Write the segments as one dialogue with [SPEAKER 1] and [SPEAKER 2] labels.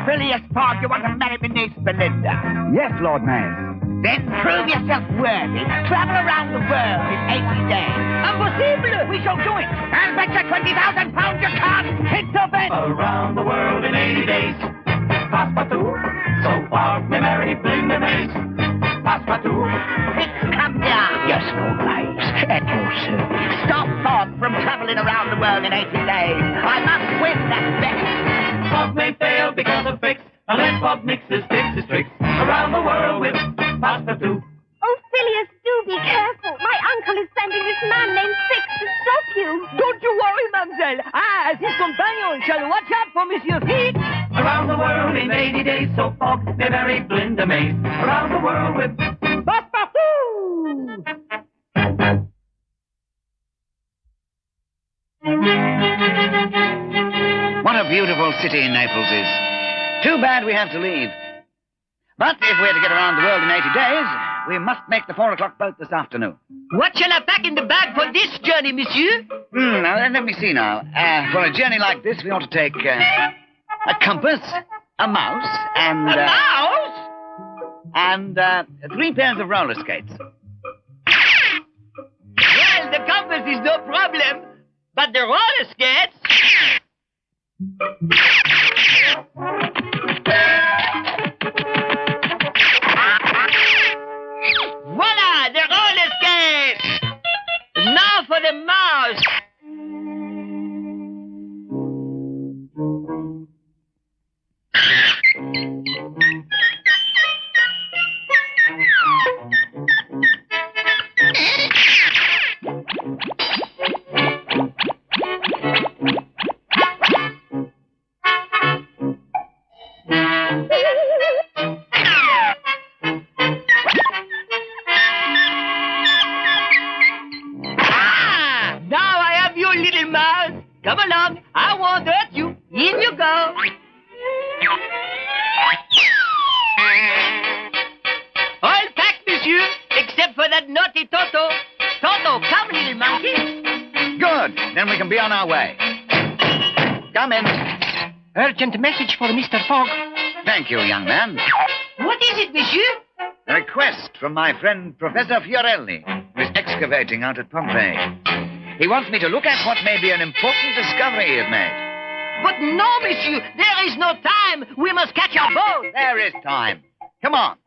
[SPEAKER 1] Phileas Fogg, you want to marry my niece, BeeLinda?
[SPEAKER 2] Yes, Lord Mayor.
[SPEAKER 1] Then prove yourself worthy. Travel around the world in 80 days. Impossible! We shall do it. I'll bet you 20,000 pounds you can't. It's a bet.
[SPEAKER 3] Around the world in 80 days. Passepartout, so far, me marry BeeLinda maze. Passepartout.
[SPEAKER 1] It's come down. Yes, Lord Mayor. At your service. Stop Fogg from traveling around the world in 80 days. I must win that bet.
[SPEAKER 3] Fogg may fail because of fix, unless Fogg mixes his tricks. Around the world with Passepartout.
[SPEAKER 4] Oh, Phileas, do be careful. My uncle is sending this man named Fix to stop you.
[SPEAKER 5] Don't you worry, mademoiselle. I, as his companion, shall watch out for Monsieur Fix.
[SPEAKER 3] Around the world in 80 days, so Fogg may marry BeeLinda maze. Around the world with
[SPEAKER 5] Passepartout!
[SPEAKER 2] What a beautiful city Naples is. Too bad we have to leave. But if we're to get around the world in 80 days, we must make the 4 o'clock boat this afternoon.
[SPEAKER 5] What shall I pack in the bag for this journey, monsieur?
[SPEAKER 2] Now, let me see now. For a journey like this, we ought to take a compass, a mouse, and...
[SPEAKER 5] A mouse?
[SPEAKER 2] And 3 pairs of roller skates.
[SPEAKER 5] Well, the compass is no problem, but the roller skates... Voila, the roller skates! Now for the mouse! Come along. I won't hurt you. In you go. All packed, monsieur, except for that naughty Toto. Toto, come, little monkey.
[SPEAKER 2] Good. Then we can be on our way. Come in.
[SPEAKER 5] Urgent message for Mr. Fogg.
[SPEAKER 2] Thank you, young man.
[SPEAKER 5] What is it, monsieur?
[SPEAKER 2] A request from my friend Professor Fiorelli, who is excavating out at Pompeii. He wants me to look at what may be an important discovery he has made.
[SPEAKER 5] But no, monsieur. There is no time. We must catch our boat.
[SPEAKER 2] There is time. Come on.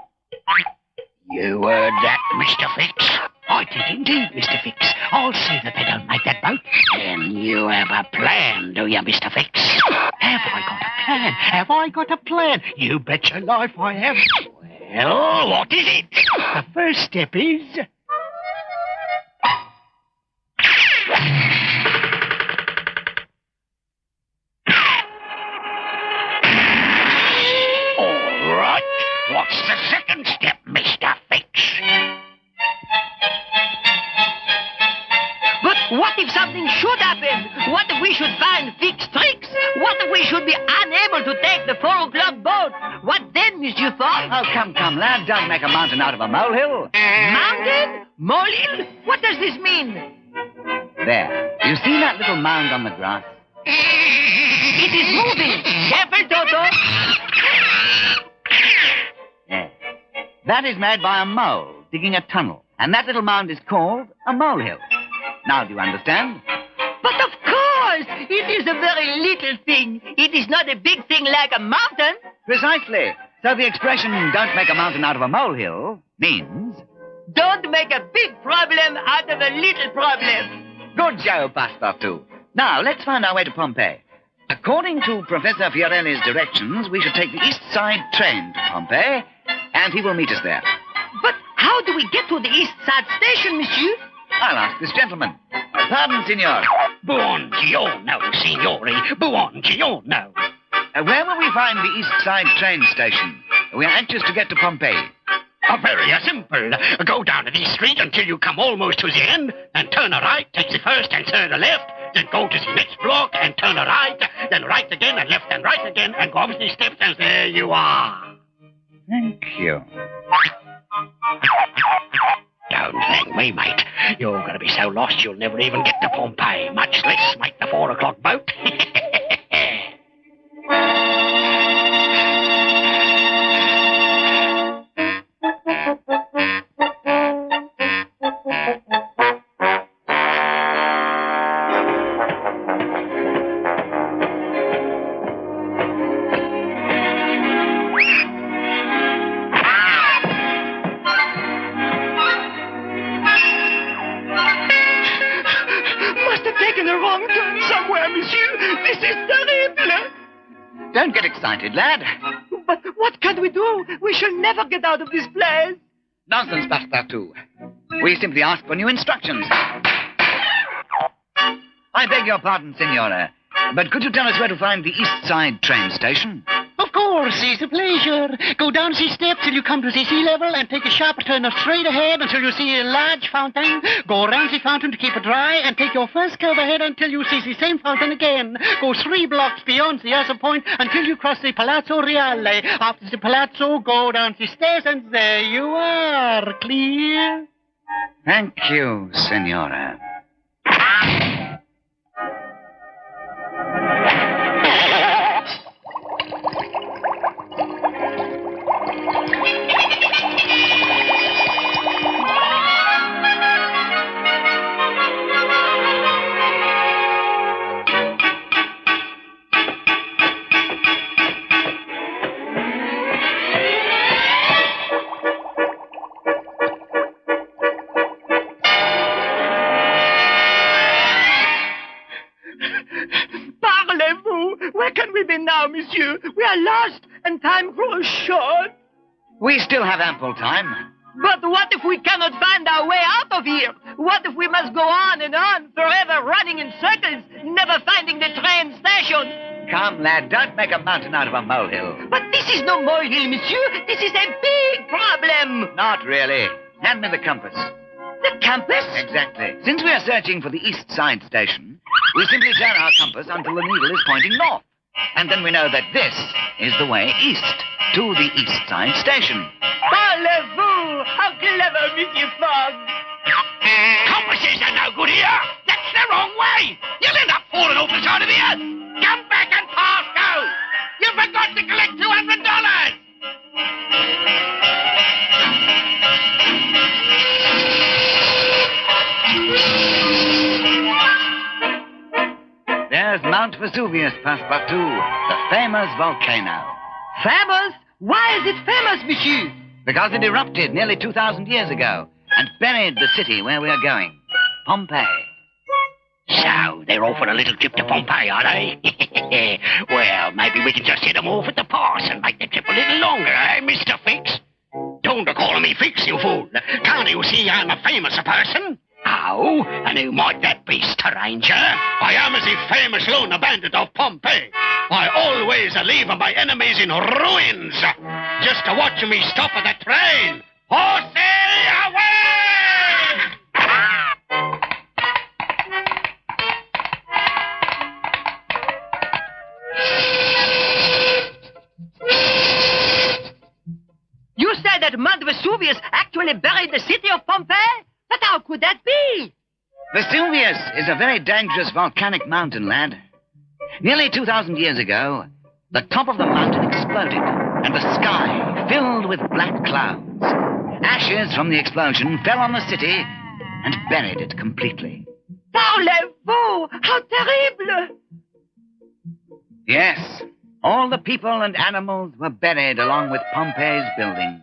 [SPEAKER 1] You heard that, Mr. Fix?
[SPEAKER 6] I did indeed, Mr. Fix. I'll see that they don't make that boat.
[SPEAKER 1] Then you have a plan, do you, Mr. Fix?
[SPEAKER 6] Have I got a plan? Have I got a plan? You bet your life I have.
[SPEAKER 1] Well, what is it?
[SPEAKER 6] The first step is...
[SPEAKER 1] All right. What's the second step, Mr. Fix?
[SPEAKER 5] But what if something should happen? What if we should find Fix tricks? What if we should be unable to take the 4 o'clock boat? What then, Monsieur Fogg?
[SPEAKER 2] Oh, come, lad. Don't make a mountain out of a molehill.
[SPEAKER 5] Mountain? Molehill? What does this mean?
[SPEAKER 2] There. You see that little mound on the grass?
[SPEAKER 5] It is moving. Careful, Toto.
[SPEAKER 2] Yes. That is made by a mole digging a tunnel. And that little mound is called a molehill. Now, do you understand?
[SPEAKER 5] But of course, it is a very little thing. It is not a big thing like a mountain.
[SPEAKER 2] Precisely. So the expression, don't make a mountain out of a molehill, means...
[SPEAKER 5] Don't make a big problem out of a little problem.
[SPEAKER 2] Good show, Passepartout. Now, let's find our way to Pompeii. According to Professor Fiorelli's directions, we should take the East Side train to Pompeii, and he will meet us there.
[SPEAKER 5] But how do we get to the East Side station, monsieur?
[SPEAKER 2] I'll ask this gentleman. Pardon, signor.
[SPEAKER 1] Buongiorno, signori. Buongiorno.
[SPEAKER 2] Where will we find the East Side train station? We are anxious to get to Pompeii.
[SPEAKER 1] Very simple. Go down to this street until you come almost to the end, and turn a right, take the first and third a left, then go to the next block and turn a right, then right again and left and right again, and go up the steps, and there you are.
[SPEAKER 2] Thank you.
[SPEAKER 1] Don't thank me, mate. You're going to be so lost you'll never even get to Pompeii, much less make the 4 o'clock boat.
[SPEAKER 2] Don't get excited, lad.
[SPEAKER 5] But what can we do? We shall never get out of this place.
[SPEAKER 2] Nonsense, Passepartout. We simply ask for new instructions. I beg your pardon, Signora, but could you tell us where to find the East Side train station?
[SPEAKER 6] Of course, it's a pleasure. Go down the steps till you come to the sea level and take a sharp turn straight ahead until you see a large fountain. Go around the fountain to keep it dry and take your first curve ahead until you see the same fountain again. Go 3 blocks beyond the other point until you cross the Palazzo Reale. After the Palazzo, go down the stairs and there you are. Clear?
[SPEAKER 2] Thank you, Signora.
[SPEAKER 5] Where can we be now, monsieur? We are lost, and time grows short.
[SPEAKER 2] We still have ample time.
[SPEAKER 5] But what if we cannot find our way out of here? What if we must go on and on, forever running in circles, never finding the train station?
[SPEAKER 2] Come, lad, don't make a mountain out of a molehill.
[SPEAKER 5] But this is no molehill, monsieur. This is a big problem.
[SPEAKER 2] Not really. Hand me the compass.
[SPEAKER 5] The compass?
[SPEAKER 2] Exactly. Since we are searching for the East Side station, we simply turn our compass until the needle is pointing north. And then we know that this is the way east, to the East Side station.
[SPEAKER 5] Parlez-vous! How clever, Monsieur Fogg!
[SPEAKER 1] Compasses are no good here. That's the wrong way. You'll end up falling off the side of the earth. Come back and pass go. You forgot to collect $200.
[SPEAKER 2] There's Mount Vesuvius, Passepartout, the famous volcano.
[SPEAKER 5] Famous? Why is it famous, monsieur?
[SPEAKER 2] Because it erupted nearly 2,000 years ago and buried the city where we are going, Pompeii.
[SPEAKER 1] So, they're off on a little trip to Pompeii, are they? Well, maybe we can just hit them off at the pass and make the trip a little longer, eh, Mr. Fix? Don't call me Fix, you fool. Can't you see I'm a famous person? Oh, and who might that be, stranger? I am the famous lone bandit of Pompeii. I always leave my enemies in ruins, just to watch me stop the train. Horsey, away!
[SPEAKER 5] You said that Mount Vesuvius actually buried the city of Pompeii? But how could that be?
[SPEAKER 2] Vesuvius is a very dangerous volcanic mountain, lad. Nearly 2,000 years ago, the top of the mountain exploded, and the sky filled with black clouds. Ashes from the explosion fell on the city and buried it completely.
[SPEAKER 5] Parlez-vous! How terrible!
[SPEAKER 2] Yes, all the people and animals were buried along with Pompeii's buildings.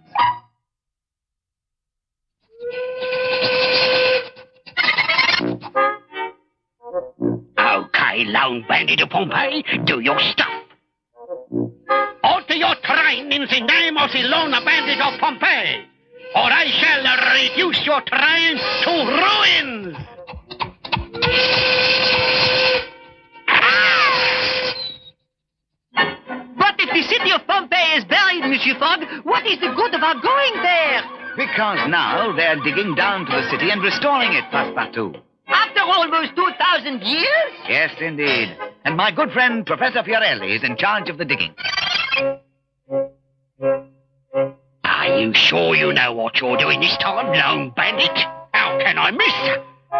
[SPEAKER 1] Okay, lone bandit of Pompeii, do your stuff. Alter your train in the name of the lone bandit of Pompeii, or I shall reduce your train to ruins.
[SPEAKER 5] But if the city of Pompeii is buried, Monsieur Fogg, what is the good of our going there?
[SPEAKER 2] Because now they're digging down to the city and restoring it, Passepartout.
[SPEAKER 5] After almost 2,000 years?
[SPEAKER 2] Yes, indeed. And my good friend, Professor Fiorelli, is in charge of the digging.
[SPEAKER 1] Are you sure you know what you're doing this time, lone bandit? How can I miss?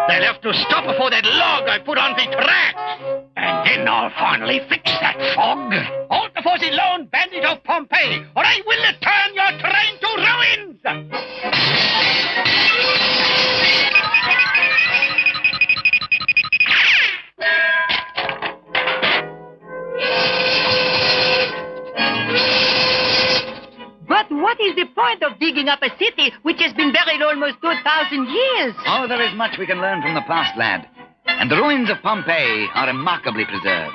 [SPEAKER 1] They'll have to stop before that log I put on the tracks. And then I'll finally fix that fog. Alter for the lone bandit of Pompeii, or I will turn your train to ruins.
[SPEAKER 5] But what is the point of digging up a city which has been buried almost 2,000 years?
[SPEAKER 2] Oh, there is much we can learn from the past, lad. And the ruins of Pompeii are remarkably preserved.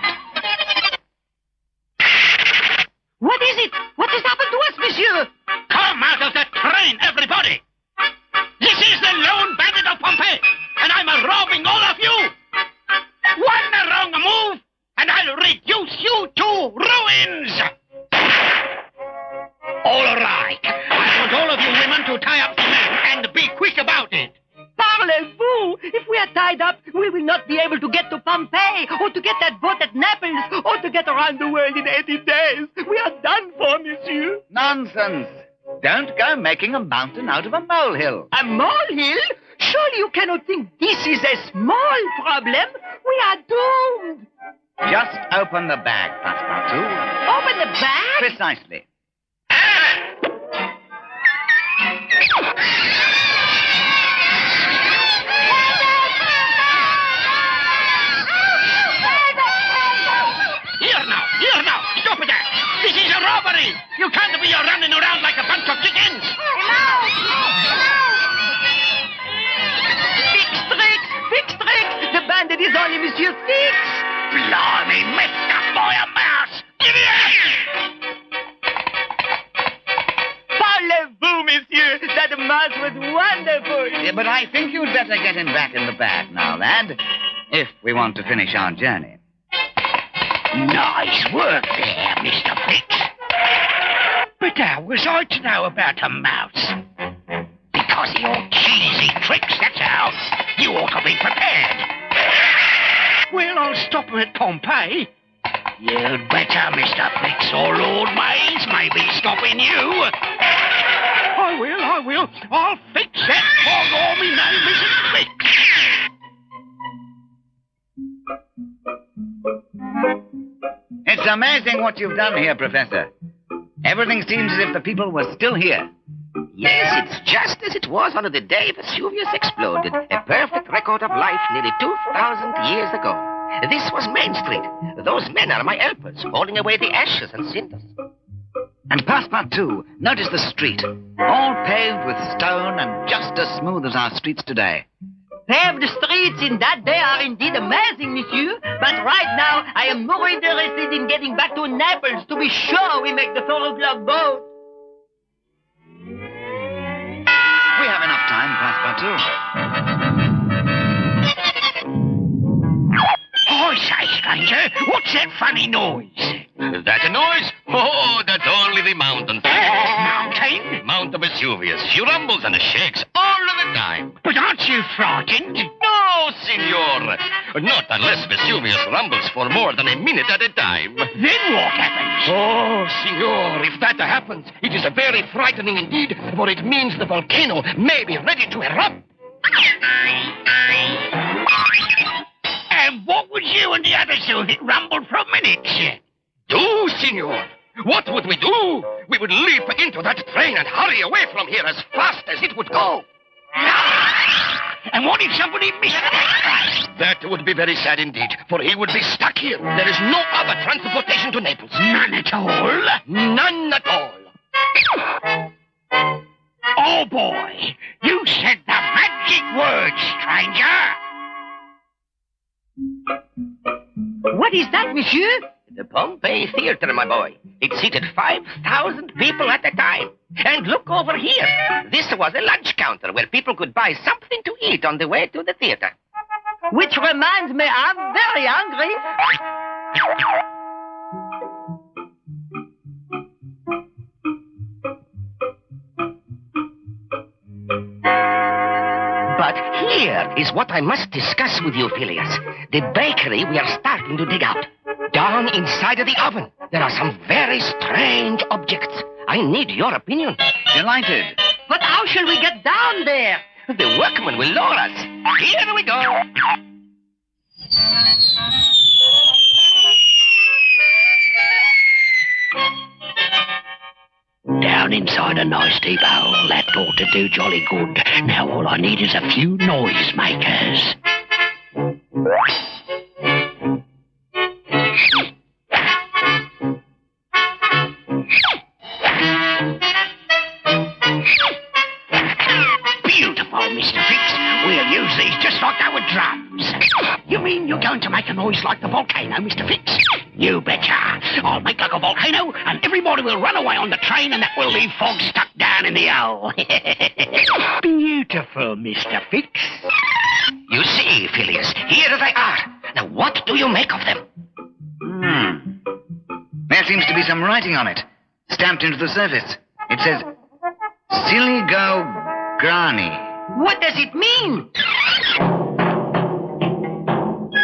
[SPEAKER 6] around the world in 80 days. We are done for, monsieur.
[SPEAKER 2] Nonsense. Don't go making a mountain out of a molehill.
[SPEAKER 5] A molehill? Surely you cannot think this is a small problem. We are doomed.
[SPEAKER 2] Just open the bag, Passepartout.
[SPEAKER 5] Open the bag?
[SPEAKER 2] Precisely.
[SPEAKER 1] Here now, stop it there. This is a robbery. You can't be running around like a bunch of chickens.
[SPEAKER 5] Fix tricks. The bandit is only Monsieur Fix.
[SPEAKER 1] Blimey, messed up by a mouse. Give it
[SPEAKER 5] Parlez-vous, monsieur. That mouse was wonderful.
[SPEAKER 2] Yeah, but I think you'd better get him back in the bag now, lad, if we want to finish our journey.
[SPEAKER 1] Nice work there, Mr. Fix. But how was I to know about a mouse? Because of your cheesy tricks, that's how. You ought to be prepared. Well, I'll stop him at Pompeii. You'd better, Mr. Fix, or Lord Mays may be stopping you. I will. I'll fix that Fogg, or me name isn't Fix.
[SPEAKER 2] It's amazing what you've done here, Professor. Everything seems as if the people were still here.
[SPEAKER 7] Yes, it's just as it was on the day Vesuvius exploded. A perfect record of life nearly 2,000 years ago. This was Main Street. Those men are my helpers, hauling away the ashes and cinders.
[SPEAKER 2] And Passepartout, notice the street. All paved with stone and just as smooth as our streets today.
[SPEAKER 5] Paved streets in that day are indeed amazing, monsieur. But right now, I am more interested in getting back to Naples to be sure we make the 4 o'clock boat.
[SPEAKER 2] We have enough time, Passepartout.
[SPEAKER 1] I say, stranger, what's that funny noise?
[SPEAKER 7] That a noise? Oh, that's only the mountain.
[SPEAKER 1] Mountain?
[SPEAKER 7] Mount of Vesuvius. She rumbles and shakes all of the time.
[SPEAKER 1] But aren't you frightened?
[SPEAKER 7] No, senor. Not unless Vesuvius rumbles for more than a minute at a time.
[SPEAKER 1] Then what happens?
[SPEAKER 7] Oh, senor, if that happens, it is very frightening indeed, for it means the volcano may be ready to erupt.
[SPEAKER 1] And what would you and the others do if it rumbled for minutes?
[SPEAKER 7] Do, senor? What would we do? We would leap into that train and hurry away from here as fast as it would go.
[SPEAKER 1] And what if somebody missed that train?
[SPEAKER 7] That would be very sad indeed, for he would be stuck here. There is no other transportation to Naples.
[SPEAKER 1] None at all?
[SPEAKER 7] None at all.
[SPEAKER 1] Oh, boy. You said the magic words, stranger.
[SPEAKER 5] What is that, monsieur?
[SPEAKER 7] The Pompeii Theater, my boy. It seated 5,000 people at a time. And look over here. This was a lunch counter where people could buy something to eat on the way to the theater.
[SPEAKER 5] Which reminds me, I'm very hungry.
[SPEAKER 7] But here is what I must discuss with you, Phileas. The bakery we are starting to dig out. Down inside of the oven, there are some very strange objects. I need your opinion.
[SPEAKER 2] Delighted.
[SPEAKER 5] But how shall we get down there?
[SPEAKER 7] The workmen will lower us. Here we go.
[SPEAKER 1] Down inside a nice deep hole. That ought to do jolly good. Now all I need is a few noisemakers. Beautiful, Mr. Fix. We'll use these just like they were drums. You mean you're going to make a noise like the volcano, Mr. Fix? You betcha. I'll make like a volcano, and everybody will run away on the train, and that will leave Fogg stuck down in the hole. Beautiful, Mr. Fix.
[SPEAKER 7] You see, Phileas, here they are. Now, what do you make of them?
[SPEAKER 2] There seems to be some writing on it, stamped into the surface. It says, Siligo Grani.
[SPEAKER 5] What does it mean?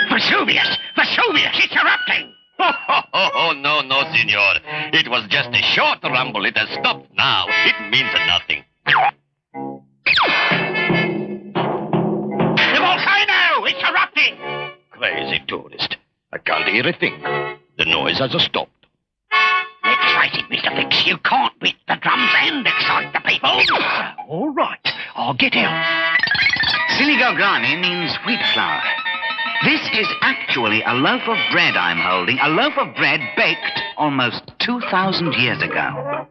[SPEAKER 1] Vesuvius! Vesuvius! It's erupting!
[SPEAKER 8] Oh, no, no, senor. It was just a short rumble. It has stopped now. It means nothing.
[SPEAKER 1] The volcano! It's erupting!
[SPEAKER 8] Crazy tourist. I can't hear a thing. The noise has stopped.
[SPEAKER 1] Let's face it, Mr. Fix, you can't beat the drums and excite the people.
[SPEAKER 6] All right, I'll get out.
[SPEAKER 2] Siligograni means wheat flour. This is actually a loaf of bread I'm holding, a loaf of bread baked almost 2,000 years ago.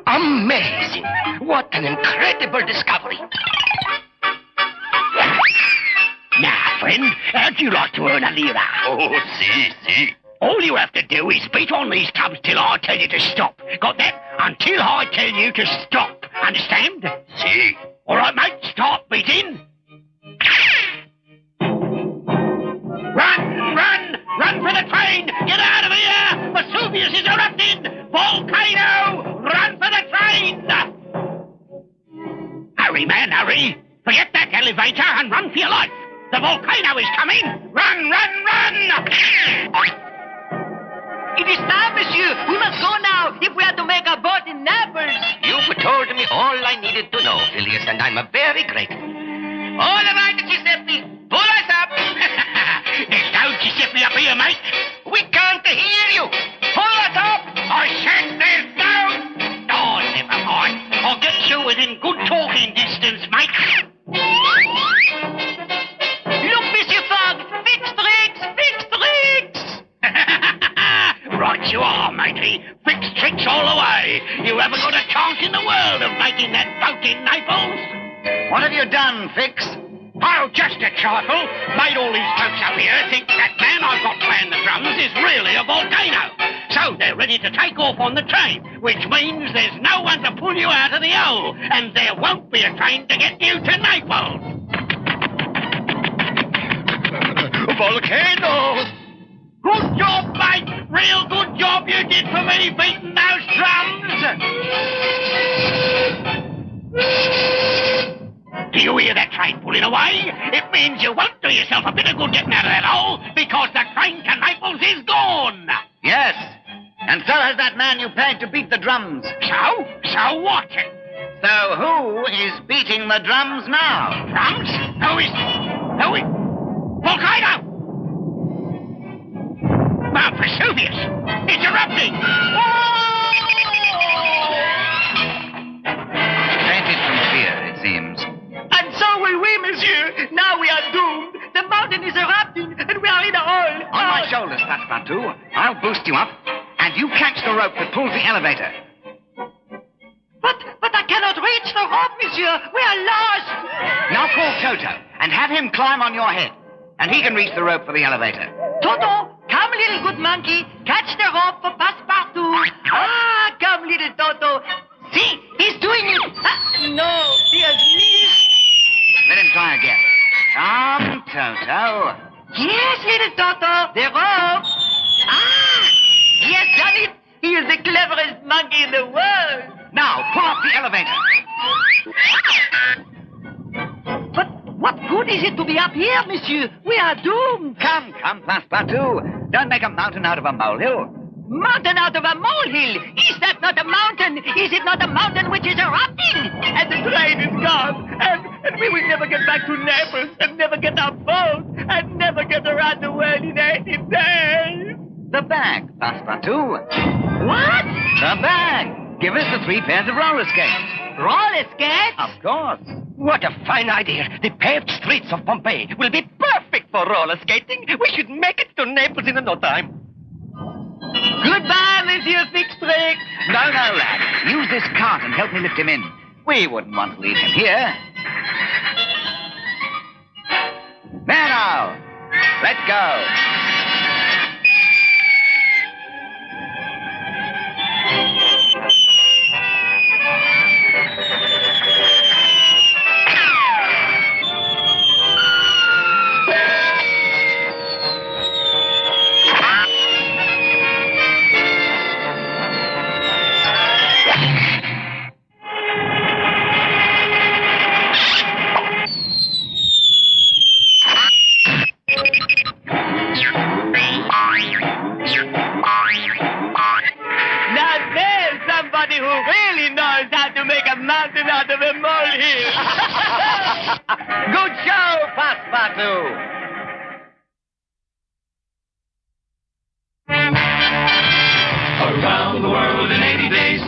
[SPEAKER 7] Amazing! What an incredible discovery.
[SPEAKER 1] Now, friend, how'd you like to earn a lira?
[SPEAKER 8] Oh, see.
[SPEAKER 1] All you have to do is beat on these tubs till I tell you to stop. Got that? Until I tell you to stop. Understand?
[SPEAKER 8] See.
[SPEAKER 1] All right, mate, start beating. Run for the train! Get out of here! Vesuvius is erupting! Volcano! Run for the train! Hurry, man, hurry! Forget that elevator and run for your life! The volcano is coming! Run!
[SPEAKER 5] It is time, monsieur. We must go now if we are to make a boat in Naples.
[SPEAKER 7] You've told me all I needed to know, Phileas, and I'm very grateful. All right, Giuseppe. Pull us up.
[SPEAKER 1] There's no Giuseppe up here, mate.
[SPEAKER 7] We can't hear you. Pull us up.
[SPEAKER 1] I said there's no... Oh, never mind. I'll get you within good talking distance, mate.
[SPEAKER 5] Look, Monsieur Fogg. Fixed tricks.
[SPEAKER 1] Right you are, matey. Fixed tricks all the way. You haven't got a chance in the world of making that boat in Naples.
[SPEAKER 2] What have you done, Fix?
[SPEAKER 1] Oh, just a trifle. Made all these folks up here think that man I've got playing the drums is really a volcano. So they're ready to take off on the train, which means there's no one to pull you out of the hole, and there won't be a train to get you to Naples.
[SPEAKER 6] Volcano!
[SPEAKER 1] Good job, mate. Real good job you did for me beating those drums. Do you hear that train pulling away? It means you won't do yourself a bit of good getting out of that hole, because the train to Naples is gone.
[SPEAKER 2] Yes. And so has that man you paid to beat the drums.
[SPEAKER 1] So what?
[SPEAKER 2] So who is beating the drums now?
[SPEAKER 1] Drums? Who is... Volcano! Mount Vesuvius! It's erupting!
[SPEAKER 2] Fainted from fear, it seems.
[SPEAKER 5] And so will we, monsieur. Now we are doomed. The mountain is erupting, and we are in a hole.
[SPEAKER 2] On my shoulders, Passepartout. I'll boost you up, and you catch the rope that pulls the elevator.
[SPEAKER 5] But I cannot reach the rope, monsieur. We are lost.
[SPEAKER 2] Now call Toto, and have him climb on your head. And he can reach the rope for the elevator.
[SPEAKER 5] Toto, come, little good monkey. Catch the rope for Passepartout. Ah, come, little Toto. See, he's doing it. No, he has missed.
[SPEAKER 2] Let him try again. Come, Toto.
[SPEAKER 5] Yes, little Toto, the rope. Ah, he has done it. He is the cleverest monkey in the world.
[SPEAKER 2] Now, pull up the elevator.
[SPEAKER 5] But what good is it to be up here, monsieur? We are doomed.
[SPEAKER 2] Come, Passepartout. Don't make a mountain out of a molehill.
[SPEAKER 5] Mountain out of a molehill. Is that not a mountain? Is it not a mountain which is erupting? And the train is gone. And we will never get back to Naples and never get our boat and never get around the world in 80 days.
[SPEAKER 2] The bag, Passepartout.
[SPEAKER 5] What?
[SPEAKER 2] The bag. Give us the 3 pairs of roller skates.
[SPEAKER 5] Roller skates?
[SPEAKER 2] Of course.
[SPEAKER 7] What a fine idea. The paved streets of Pompeii will be perfect for roller skating. We should make it to Naples in no time.
[SPEAKER 5] Goodbye, Monsieur Fixtrick.
[SPEAKER 2] No, lad. Use this cart and help me lift him in. We wouldn't want to leave him here. There now. Let's go.
[SPEAKER 5] somebody who really knows how to make a mountain out of a molehill.
[SPEAKER 2] Good show, Passepartout.
[SPEAKER 3] Around the world in 80 days.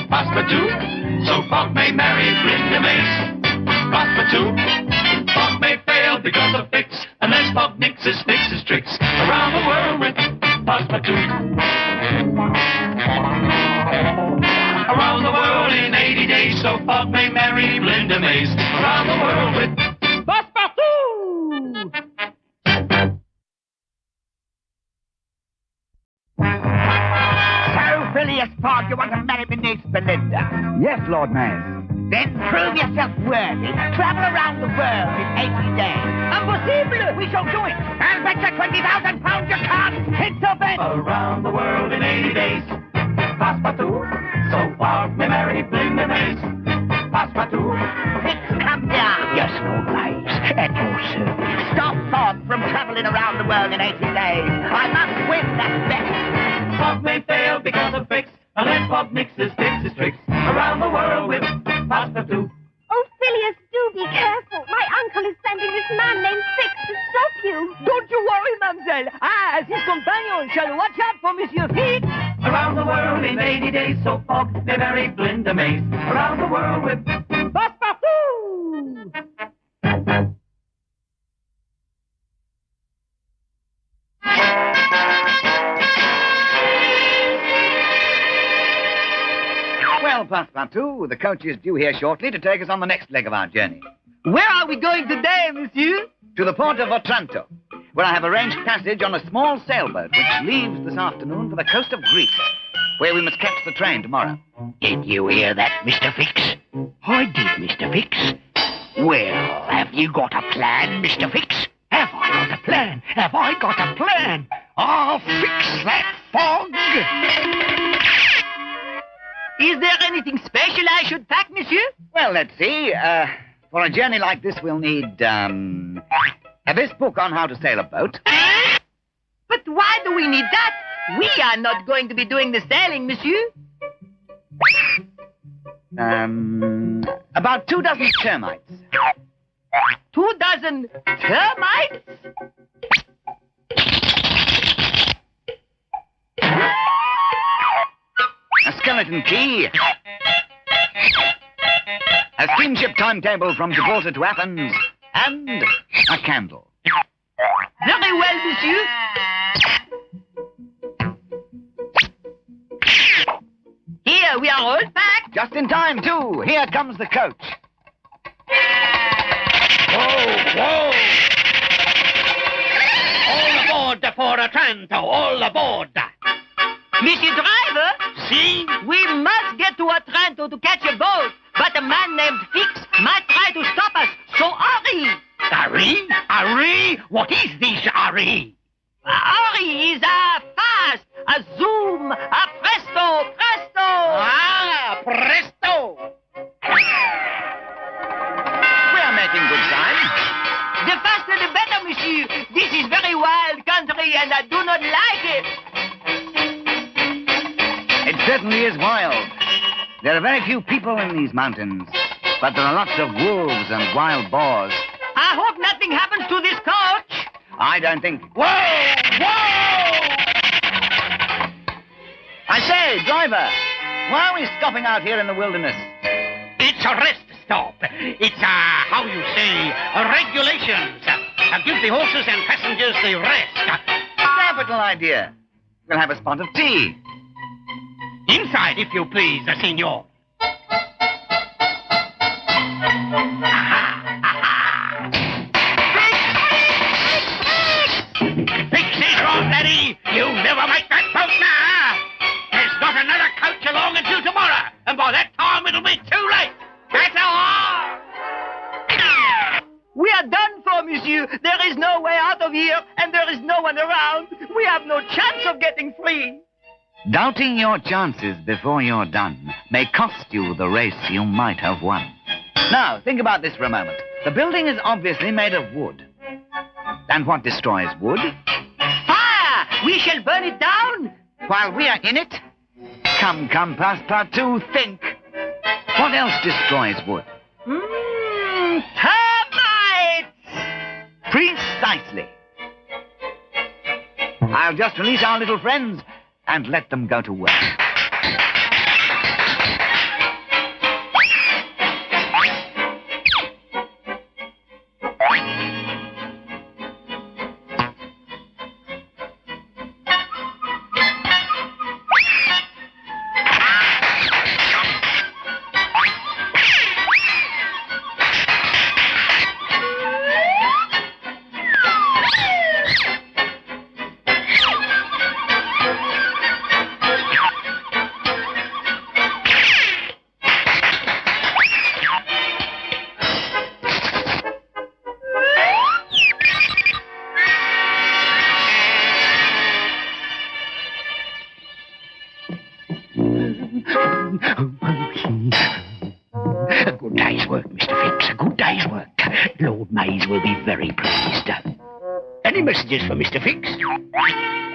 [SPEAKER 3] Passepartout, so Fogg may marry BeeLinda Mace. Passepartout, Fogg may fail because of fix, unless Fogg fixes tricks. Around the world with Passepartout. Around the world in 80 days, so Fogg may marry BeeLinda Mace. Around the world with
[SPEAKER 5] Passepartout!
[SPEAKER 9] So, Phileas Fogg, you want to marry my niece BeeLinda?
[SPEAKER 2] Yes, Lord Mayor.
[SPEAKER 9] Then prove yourself worthy. Travel around the world in 80 days. Impossible! We shall do it. I'll bet you 20,000 pounds you can't. It's a bet.
[SPEAKER 3] around the world in 80 days. Passepartout, so Fogg may marry BeeLinda Mace. Passepartout.
[SPEAKER 9] Fix, come here. Yes, Lord Mayor. At your service. Stop Fogg from traveling around the world in 80 days. I must win that bet.
[SPEAKER 3] Fogg may fail because of fix, unless Fogg fixes tricks. Around the world with Passepartout.
[SPEAKER 4] Oh, Phileas, do be careful. My uncle is sending this man named Fix to stop you.
[SPEAKER 5] Don't you worry, mademoiselle. I, as his companion, shall watch out for Monsieur Fix.
[SPEAKER 3] Around the world in 80 days, so Fogg may marry BeeLinda Mace. Around the world with
[SPEAKER 5] Passepartout!
[SPEAKER 2] Well, Passepartout, the coach is due here shortly to take us on the next leg of our journey.
[SPEAKER 5] Where are we going today, monsieur?
[SPEAKER 2] To the port of Otranto, where I have arranged passage on a small sailboat which leaves this afternoon for the coast of Greece, where we must catch the train tomorrow.
[SPEAKER 1] Did you hear that, Mr. Fix? I did, Mr. Fix. Well, have you got a plan, Mr. Fix? Have I got a plan? Have I got a plan? I'll fix that Fogg.
[SPEAKER 5] Is there anything special I should pack, monsieur?
[SPEAKER 2] Well, let's see. For a journey like this, we'll need, this book on how to sail a boat.
[SPEAKER 5] But why do we need that? We are not going to be doing the sailing, monsieur.
[SPEAKER 2] About 2 dozen termites.
[SPEAKER 5] 2 dozen termites?
[SPEAKER 2] A skeleton key. A steamship timetable from Gibraltar to Athens. And a candle.
[SPEAKER 5] Very well, monsieur. Here, we are all packed.
[SPEAKER 2] Just in time, too. Here comes the coach.
[SPEAKER 1] Whoa! All aboard for Otranto, all aboard.
[SPEAKER 5] Monsieur Driver,
[SPEAKER 1] See?
[SPEAKER 5] we must get to Otranto to catch a boat, but a man named Fix might try to stop us, so hurry!
[SPEAKER 1] Hurry? What is this hurry?
[SPEAKER 5] Hurry is a fast, a zoom, a presto.
[SPEAKER 1] Ah, presto!
[SPEAKER 2] We are making good time.
[SPEAKER 5] The faster the better, monsieur. This is very wild country and I do not like it.
[SPEAKER 2] It certainly is wild. There are very few people in these mountains, but there are lots of wolves and wild boars.
[SPEAKER 5] I hope nothing happens to this coach.
[SPEAKER 2] I don't think...
[SPEAKER 1] Whoa!
[SPEAKER 2] I say, driver, why are we stopping out here in the wilderness?
[SPEAKER 1] It's a rest stop. It's how you say, regulations. Give the horses and passengers the rest.
[SPEAKER 2] Capital idea. We'll have a spot of tea.
[SPEAKER 1] Inside, if you please, senor. Fix it, wrong, Daddy. You'll never make that boat now. There's not another coach along until tomorrow, and by that time it'll be too late. That's all.
[SPEAKER 5] We are done for, monsieur. There is no way out of here, and there is no one around. We have no chance of getting free.
[SPEAKER 2] Doubting your chances before you're done may cost you the race you might have won. Now, think about this for a moment. The building is obviously made of wood. And what destroys wood?
[SPEAKER 5] Fire! We shall burn it down.
[SPEAKER 2] While we are in it, Come, Passepartout, think. What else destroys wood?
[SPEAKER 9] Termites!
[SPEAKER 2] Precisely. I'll just release our little friends and let them go to work.
[SPEAKER 1] A good day's work, Mr. Phipps, a good day's work. Lord Mays will be very pleased. Any messages for Mr. Phipps?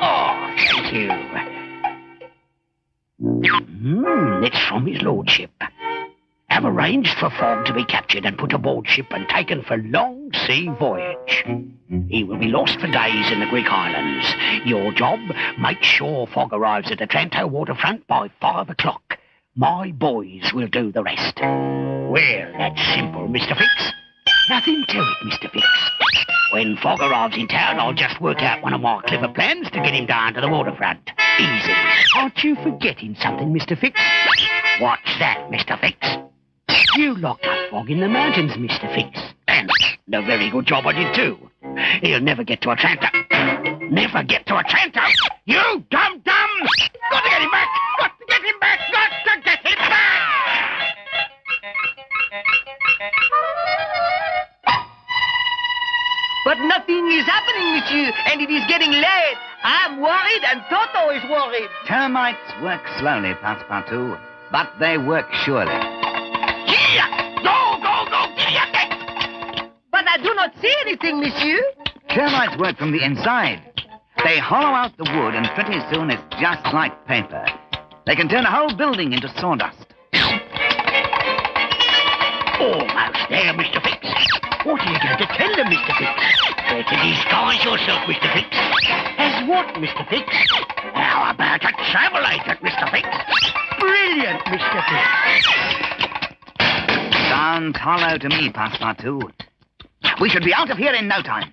[SPEAKER 1] Oh, thank you. It's from his lordship. Have arranged for Fogg to be captured and put aboard ship and taken for long sea voyage. He will be lost for days in the Greek islands. Your job, make sure Fogg arrives at the Tranto waterfront by 5 o'clock. My boys will do the rest. Well, that's simple, Mr. Phipps. Nothing to it, Mr. Phipps. When Fogg arrives in town, I'll just work out one of my clever plans to get him down to the waterfront. Easy. Aren't you forgetting something, Mr. Phipps? What's that, Mr. Phipps? You locked up Fogg in the mountains, Mr. Phipps. And a very good job I did, too. He'll never get to Otranto. Never get to Otranto! You dum-dum! Got to get him back! Got to get him back! Got to get him back!
[SPEAKER 5] But nothing is happening, monsieur, and it is getting late. I'm worried, and Toto is worried.
[SPEAKER 2] Termites work slowly, Passepartout, but they work surely.
[SPEAKER 1] Here! Go, go, go! Here!
[SPEAKER 5] But I do not see anything, monsieur.
[SPEAKER 2] Termites work from the inside. They hollow out the wood, and pretty soon it's just like paper. They can turn a whole building into sawdust.
[SPEAKER 1] Almost there, Mr. Phipps. What are you going to tell them, Mr. Phipps? Better disguise yourself, Mr. Phipps. As what, Mr. Phipps? How about a travel agent, Mr. Phipps? Brilliant, Mr. Phipps.
[SPEAKER 2] Sounds hollow to me, Passepartout. We should be out of here in no time.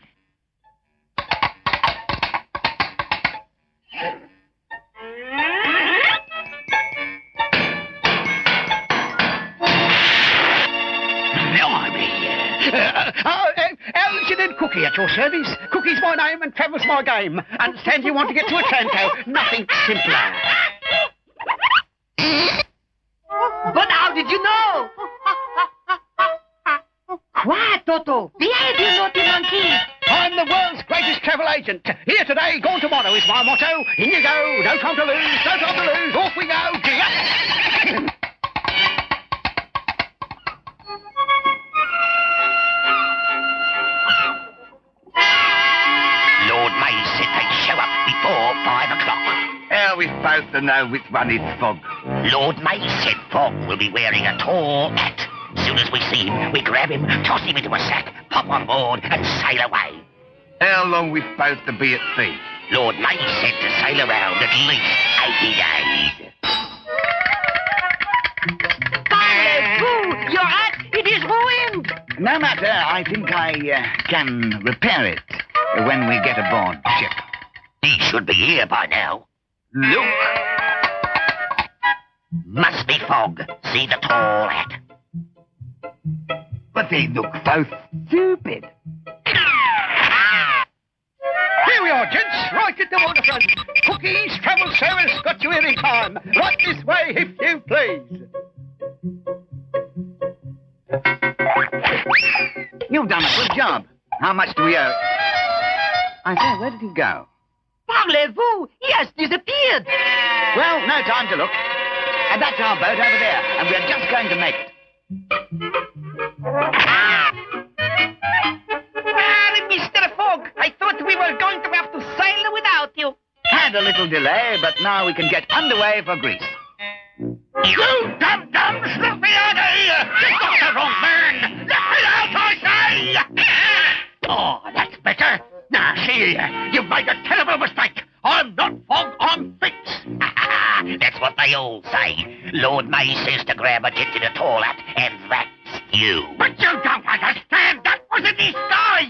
[SPEAKER 1] Algernon Cookie at your service. Cookie's my name and Trevor's my game. Understand you want to get to Otranto. Nothing simpler.
[SPEAKER 5] But how did you know? Quiet, Toto. Behave, you naughty monkey.
[SPEAKER 1] I'm the world's greatest travel agent. Here today, gone tomorrow is my motto. In you go. No time to lose. No time to lose. Off we go. Gee up.
[SPEAKER 7] Lord Mays said they'd show up before 5 o'clock.
[SPEAKER 2] How are we supposed to know which one is Fogg?
[SPEAKER 7] Lord Mays said Fogg will be wearing a tall hat. As soon as we see him, we grab him, toss him into a sack, pop on board, and sail away.
[SPEAKER 2] How long are we supposed to be at sea?
[SPEAKER 7] Lord Mays said to sail around at least 80 days.
[SPEAKER 5] Parlez-vous! Your hat, it is ruined.
[SPEAKER 2] No matter, I think I can repair it when we get aboard ship.
[SPEAKER 7] He should be here by now. Look! Must be Fogg. See the tall hat.
[SPEAKER 2] But they look so stupid.
[SPEAKER 1] Here we are, gents. Right at the waterfront. Cookie's travel service got you here in time. Right this way, if you please.
[SPEAKER 2] You've done a good job. How much do we owe? I say, where did he go?
[SPEAKER 5] Parlez-vous! He has disappeared.
[SPEAKER 2] Well, no time to look. And that's our boat over there, and we're just going to make it.
[SPEAKER 5] Mr. Fogg, I thought we were going to have to sail without you.
[SPEAKER 2] Had a little delay, but now we can get underway for Greece.
[SPEAKER 1] You dum-dums, let me out of here! You've got the wrong man! Let me out, I say! Oh, that's better. Now, see here, you've made a terrible mistake. I'm not Fogg, I'm Fix.
[SPEAKER 7] That's what they all say. Lord May says to grab a gent in a tall hat, and that's you.
[SPEAKER 1] But you don't understand. That was a disguise.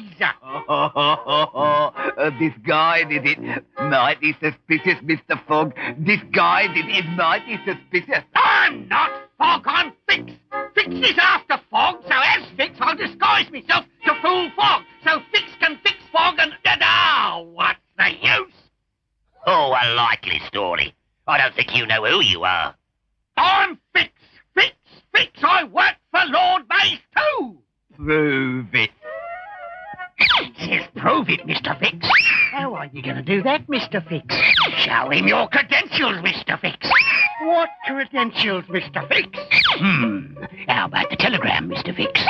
[SPEAKER 9] Disguise, is it? Mighty suspicious, Mr. Fogg. Disguise, it is mighty suspicious.
[SPEAKER 1] I'm not Fogg, I'm Fix. Fix is after Fogg, so as Fix, I'll disguise myself to fool Fogg, so Fix can fix Fogg and... what's the use?
[SPEAKER 7] Oh, a likely story. I don't think you know who you are.
[SPEAKER 1] I'm Fix. Fix. I work for Lord Mace too.
[SPEAKER 9] Prove it.
[SPEAKER 1] It says prove it, Mr. Fix.
[SPEAKER 6] How are you going to do that, Mr. Fix?
[SPEAKER 1] Show him your credentials, Mr. Fix.
[SPEAKER 6] What credentials, Mr. Fix?
[SPEAKER 1] How about the telegram, Mr. Fix?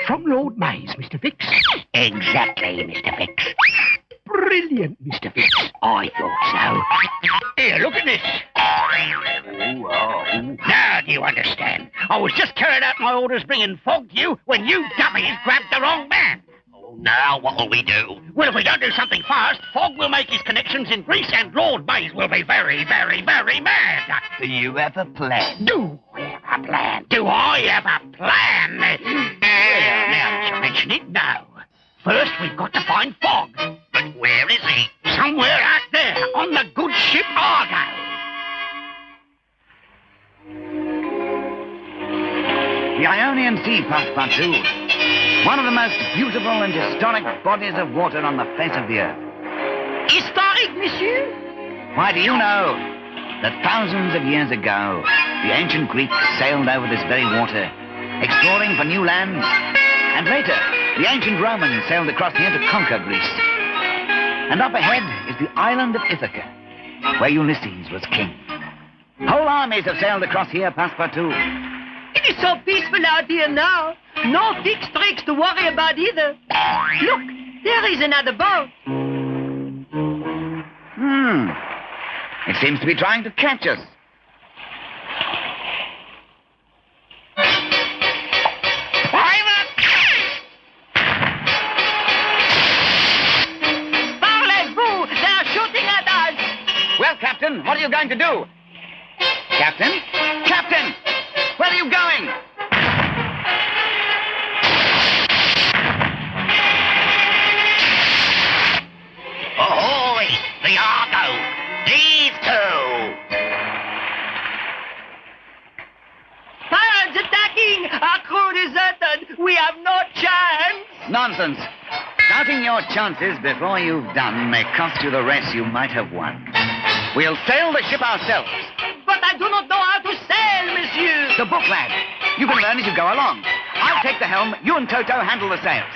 [SPEAKER 6] From Lord Mays, Mr. Fix.
[SPEAKER 1] Exactly, Mr. Fix.
[SPEAKER 6] Brilliant, Mr. Fix.
[SPEAKER 1] I thought so. Here, look at this. Now do you understand? I was just carrying out my orders bringing Fogg to you when you dummies grabbed the wrong man.
[SPEAKER 7] Oh, now what'll we do?
[SPEAKER 1] Well, if we don't do something fast, Fogg will make his connections in Greece and Lord Mays will be very, very, very mad.
[SPEAKER 9] Do you have a plan?
[SPEAKER 1] Do I have a plan? Do I have a plan? Well, now that you mention it, no. First, we've got to find Fogg.
[SPEAKER 7] But where is he?
[SPEAKER 1] Somewhere out there, on the good ship Argo.
[SPEAKER 2] The Ionian Sea, Passepartout. One of the most beautiful and historic bodies of water on the face of the earth.
[SPEAKER 5] Historic, monsieur?
[SPEAKER 2] Why, do you know that thousands of years ago, the ancient Greeks sailed over this very water, exploring for new lands, and later, the ancient Romans sailed across here to conquer Greece. And up ahead is the island of Ithaca, where Ulysses was king. Whole armies have sailed across here, Passepartout.
[SPEAKER 5] It is so peaceful out here now. No fixed tricks to worry about either. Look, there is another boat.
[SPEAKER 2] It seems to be trying to catch us.
[SPEAKER 5] Parlez-vous! They're shooting at us!
[SPEAKER 2] Well, Captain, what are you going to do? Captain? Captain! Where are you going?
[SPEAKER 7] Ahoy! The Argo! These two!
[SPEAKER 5] Pirates attacking! Our crew deserted! We have no chance!
[SPEAKER 2] Nonsense. Counting your chances before you've done may cost you the race you might have won. We'll sail the ship ourselves.
[SPEAKER 5] But I do not know how to sail, monsieur!
[SPEAKER 2] The book, lad. You can learn as you go along. I'll take the helm. You and Toto handle the sails.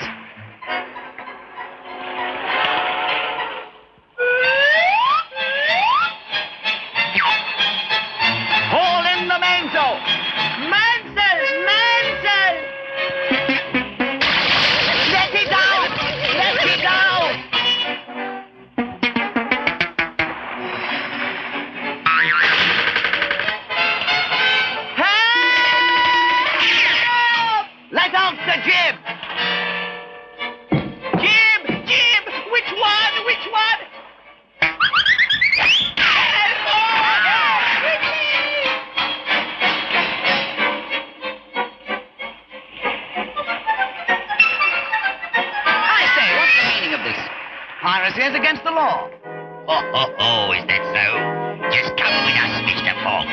[SPEAKER 2] Haul in the mainsail.
[SPEAKER 5] Mansell! Mansell! Let it out! Let it out! Help!
[SPEAKER 2] Let off the jib.
[SPEAKER 5] Jib! Jib! Which one? Which one? Help!
[SPEAKER 2] I say, what's the meaning of this? Piracy is against the law.
[SPEAKER 7] Oh, is that so? Just come with us, Mr. Fogg.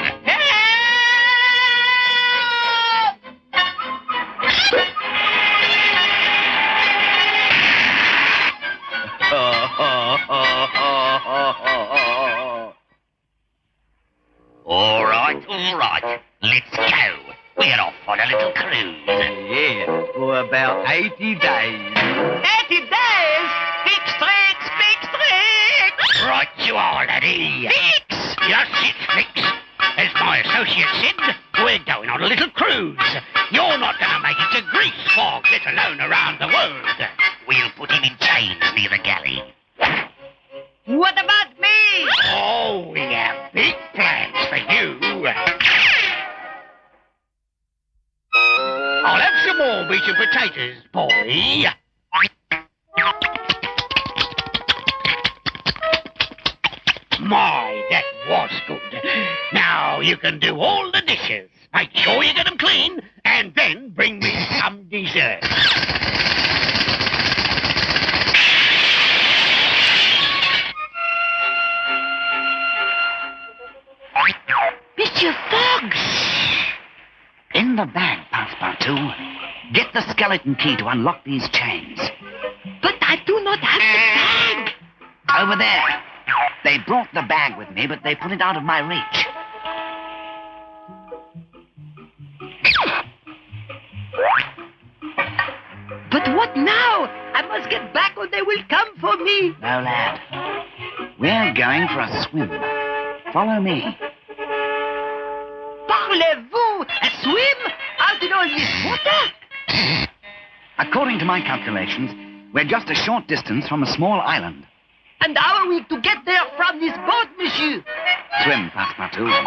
[SPEAKER 7] All right. Let's go. We're off on a little cruise.
[SPEAKER 9] Yeah, for about 80 days.
[SPEAKER 5] 80 days! Fix tricks! Fix tricks!
[SPEAKER 1] Right you are, laddie.
[SPEAKER 5] Fix!
[SPEAKER 1] Yes, it's Fix. As my associate said, we're going on a little cruise. You're not going to make it to Greece, Fogg, let alone around the world.
[SPEAKER 7] We'll put him in chains near the galley.
[SPEAKER 5] What about me?
[SPEAKER 1] Oh, we have big plans for you. some more meat and potatoes, boy. My, that was good. Now you can do all the dishes. Make sure you get them clean, and then bring me some dessert.
[SPEAKER 2] Mr. Fogg! In the bag, Passepartout. Get the skeleton key to unlock these chains.
[SPEAKER 5] But I do not have the bag.
[SPEAKER 2] Over there. They brought the bag with me, but they put it out of my reach.
[SPEAKER 5] But what now? I must get back or they will come for me.
[SPEAKER 2] No, lad. We're going for a swim. Follow me.
[SPEAKER 5] Parlez-vous? A swim? Out in all this water?
[SPEAKER 2] According to my calculations, we're just a short distance from a small island.
[SPEAKER 5] And how are we to get there from this boat, monsieur?
[SPEAKER 2] Swim, Passepartout.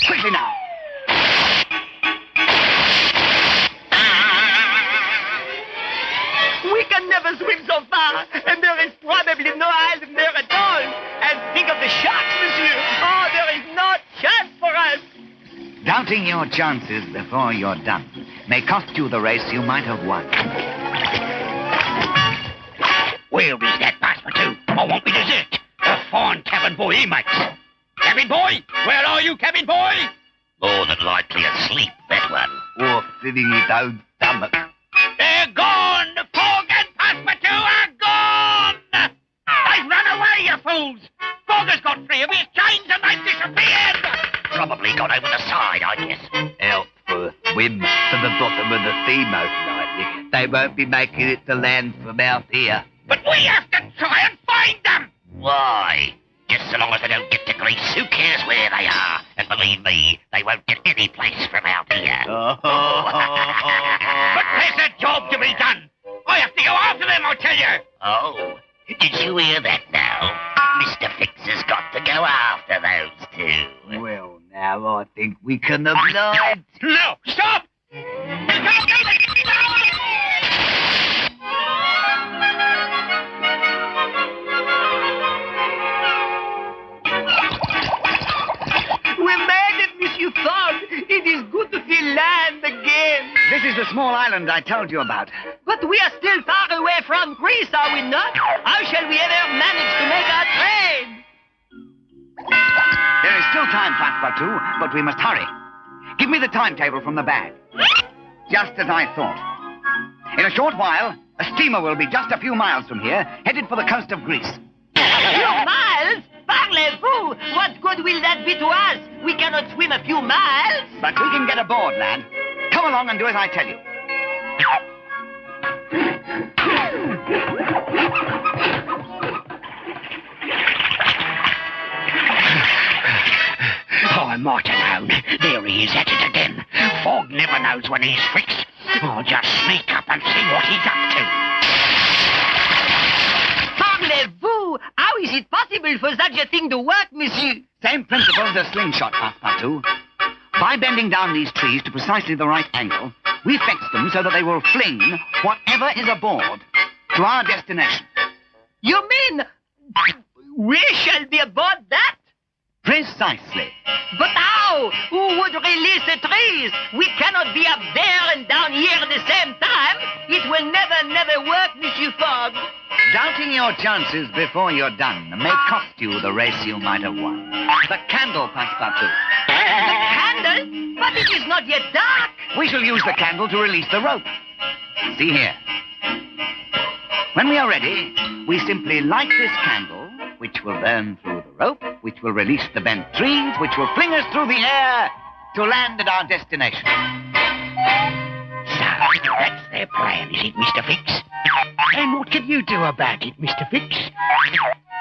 [SPEAKER 2] Quickly now.
[SPEAKER 5] We can never swim so far, and there is probably no island there at all. And think of the sharks, monsieur. Oh, there is no chance for us.
[SPEAKER 2] Doubting your chances before you're done may cost you the race you might have won.
[SPEAKER 1] Where is that Passepartout? I want me dessert. A fine cabin boy he makes. Cabin boy? Where are you, cabin boy?
[SPEAKER 8] More than likely asleep, that one.
[SPEAKER 2] Or filling his own stomach.
[SPEAKER 1] They're gone! Fogg and Passepartout are gone! They've run away, you fools! Fogg has got 3 of his chains and they've disappeared!
[SPEAKER 8] Probably got over the side, I guess.
[SPEAKER 2] Out for a swim to the bottom of the sea, most likely. They won't be making it to land from out here.
[SPEAKER 1] But we have to try and find them!
[SPEAKER 8] Why? Just so long as they don't get to Greece, who cares where they are? And believe me, they won't get any place from out here.
[SPEAKER 1] But there's a job to be done! I have to go after them, I tell you!
[SPEAKER 8] Oh, did you hear that now? Mr. Fix has got to go after those two.
[SPEAKER 2] Well, now I think we can oblige.
[SPEAKER 1] No! Stop!
[SPEAKER 5] We made it, Monsieur Fogg. It is good to see land again.
[SPEAKER 2] This is the small island I told you about.
[SPEAKER 5] But we are still far away from Greece, are we not? How shall we ever manage to make our trade?
[SPEAKER 2] There is still time, Passepartout, but we must hurry. Give me the timetable from the bag. Just as I thought. In a short while, a steamer will be just a few miles from here, headed for the coast of Greece.
[SPEAKER 5] Few miles? Parlez-vous? What good will that be to us? We cannot swim a few miles.
[SPEAKER 2] But we can get aboard, lad. Come along and do as I tell you.
[SPEAKER 1] Oh, I might have known. There he is at it again. Fogg never knows when he's fixed. I'll just sneak up and see what he's up to.
[SPEAKER 5] Parlez-vous? How is it possible for such a thing to work, monsieur?
[SPEAKER 2] Same principle as a slingshot, Passepartout. By bending down these trees to precisely the right angle, we fix them so that they will fling whatever is aboard to our destination.
[SPEAKER 5] You mean we shall be aboard that?
[SPEAKER 2] Precisely.
[SPEAKER 5] But how? Who would release the trees? We cannot be up there and down here at the same time. It will never work, Monsieur Fogg.
[SPEAKER 2] Doubting your chances before you're done may cost you the race you might have won. The candle, Passepartout.
[SPEAKER 5] The candle? But it is not yet dark.
[SPEAKER 2] We shall use the candle to release the rope. See here. When we are ready, we simply light this candle, which will burn through the rope, which will release the bent trees, which will fling us through the air to land at our destination.
[SPEAKER 1] So, that's their plan, is it, Mr. Fix? And what can you do about it, Mr. Fix?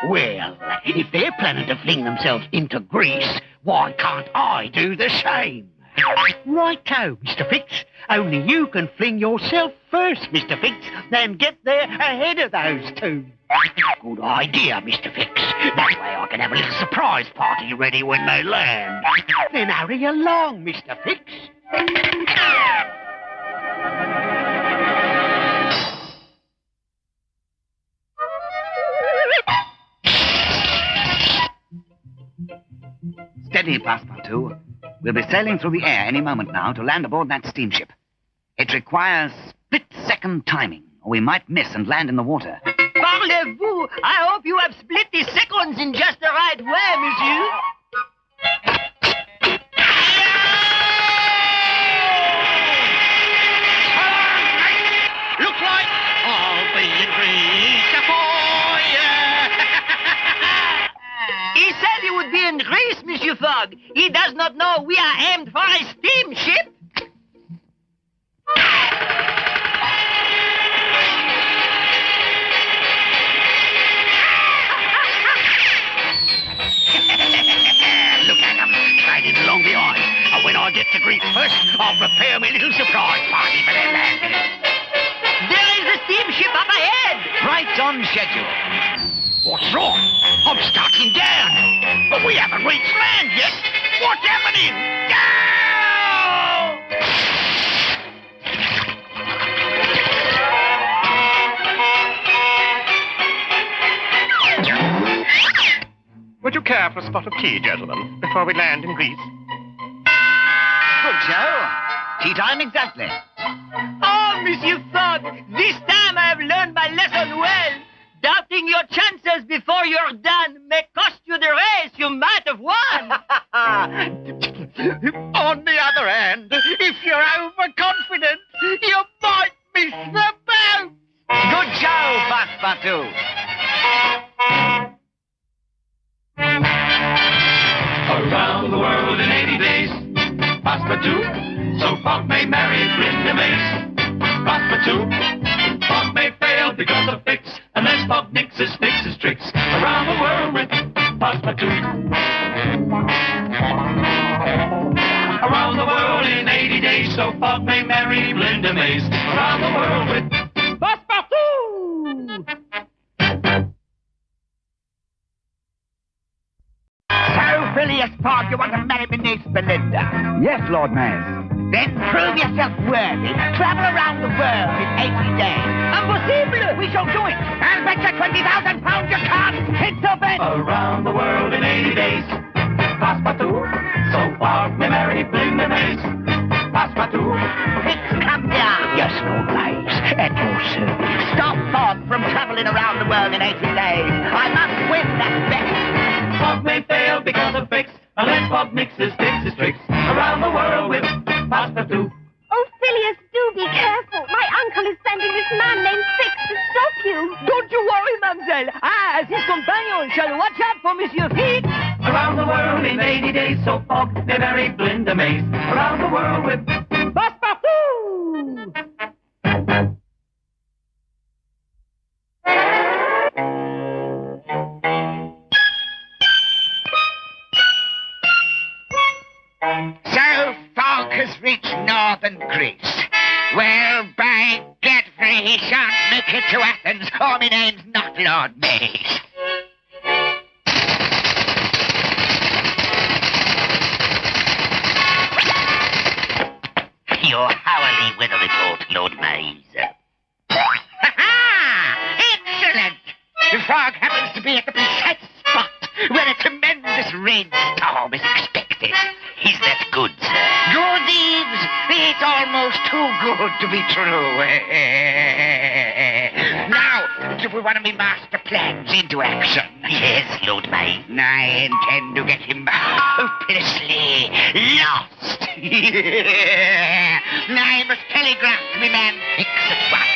[SPEAKER 1] Well, if they're planning to fling themselves into Greece, why can't I do the same? Righto, Mr. Fix. Only you can fling yourself first, Mr. Fix, and get there ahead of those two. Good idea, Mr. Fix. That way I can have a little surprise party ready when they land. Then hurry along, Mr. Fix.
[SPEAKER 2] Steady, Passepartout. We'll be sailing through the air any moment now to land aboard that steamship. It requires split-second timing, or we might miss and land in the water.
[SPEAKER 5] Parlez-vous? I hope you have split the seconds in just the right way, monsieur.
[SPEAKER 1] Looks like I'll be in Greece, boy.
[SPEAKER 5] He said he would be in Greece, Monsieur Fogg. He does not know we are aimed for a steamship.
[SPEAKER 1] Look at them, trading along the ice. And when I get to Greece first, I'll prepare my little surprise party for their landing.
[SPEAKER 5] There is a steamship up ahead.
[SPEAKER 2] Right on schedule.
[SPEAKER 1] What's wrong? I'm starting down. But we haven't reached land yet. What's happening?
[SPEAKER 8] Would you care for a spot of tea, gentlemen, before we land in Greece?
[SPEAKER 2] Good show. Tea time exactly.
[SPEAKER 5] Oh, Monsieur Fogg, this time I have learned my lesson well. Doubting your chances before you're done may cost you the race you might have won.
[SPEAKER 6] On the other hand, if you're overconfident, you might miss the boat.
[SPEAKER 2] Good show, Passepartout.
[SPEAKER 3] Around the world in 80 days. Passepartout, so Fogg may marry Belinda Mays. Passepartout, Fogg may fail because of fix, unless Fogg nixes tricks. Around the world with Passepartout. Around the world in 80 days, so Fogg may marry Belinda Mays. Around the world with
[SPEAKER 5] Passepartout!
[SPEAKER 9] So, Phileas Fogg, you want to marry my niece Belinda?
[SPEAKER 2] Yes, Lord Mayor.
[SPEAKER 9] Then prove yourself worthy. Travel around the world in 80 days.
[SPEAKER 5] Impossible!
[SPEAKER 9] We shall do it. I'll bet you 20,000 pounds you can't hit the bed.
[SPEAKER 3] around the world in 80 days. Passepartout, so Fogg may marry Belinda Mays. Passepartout.
[SPEAKER 9] Come down, yes, Lord Mays, at your service. Stop Fogg from traveling around the world in 80 days. I must win that bet.
[SPEAKER 3] Fogg may fail because of fix, unless Fogg mixes tricks. Around the world with Passepartout.
[SPEAKER 4] Oh, Phileas, do be careful. My uncle is sending this man named Fix to stop you.
[SPEAKER 5] Don't you worry, mademoiselle. I, as his companion, shall watch out for Monsieur Fix.
[SPEAKER 3] Around the world in 80 days, so Fogg may marry Belinda Mays. Around the world with
[SPEAKER 5] Passepartout!
[SPEAKER 9] So, Fogg has reached northern Greece. Well, by Godfrey, he shan't make it to Athens, or my name's not Lord Mays.
[SPEAKER 8] Your hourly weather report, Lord Mays.
[SPEAKER 9] Ha-ha! Excellent! The Fogg happens to be at the precise spot where a tremendous rainstorm is expected.
[SPEAKER 8] Is that good, sir?
[SPEAKER 9] Good, Eves? It's almost too good to be true. Now, to put one of my master plans into action.
[SPEAKER 8] Yes, Lord Mays.
[SPEAKER 9] I intend to get him hopelessly lost. I must telegraph to my man Fix at once.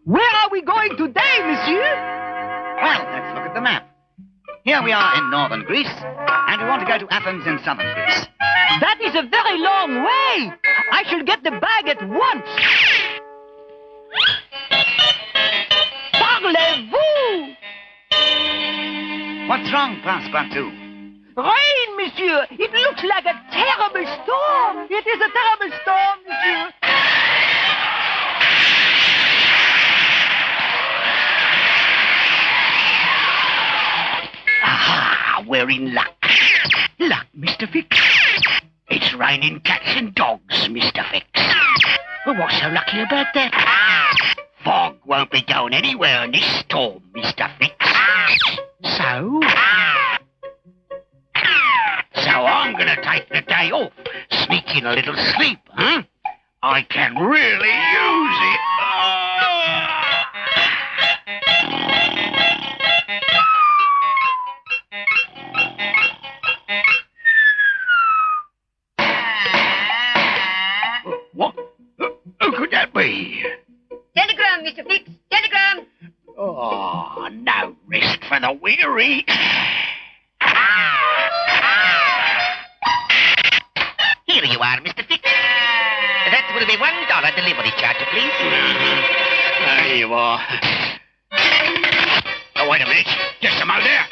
[SPEAKER 5] Where are we going today, monsieur?
[SPEAKER 2] Well, let's look at the map. Here we are in northern Greece, and we want to go to Athens in southern Greece.
[SPEAKER 5] That is a very long way. I shall get the bag at once. Parlez-vous?
[SPEAKER 2] What's wrong, Passepartout?
[SPEAKER 5] Rain, monsieur. It looks like a terrible storm. It is a terrible storm, monsieur.
[SPEAKER 1] Aha, we're in luck. Luck, Mr. Fix. It's raining cats and dogs, Mr. Fix. Well, what's so lucky about that? Fogg won't be going anywhere in this storm, Mr. Fix. So? So I'm going to take the day off, sneak in a little sleep, huh? I can really use it. What? Who could that be?
[SPEAKER 4] Telegram, Mr. Fix. Telegram.
[SPEAKER 1] Oh, no rest for the weary.
[SPEAKER 7] Here you are, Mr. Fix. That will be $1 delivery charge, please.
[SPEAKER 1] There you are. Oh, wait a minute. Just a moment there.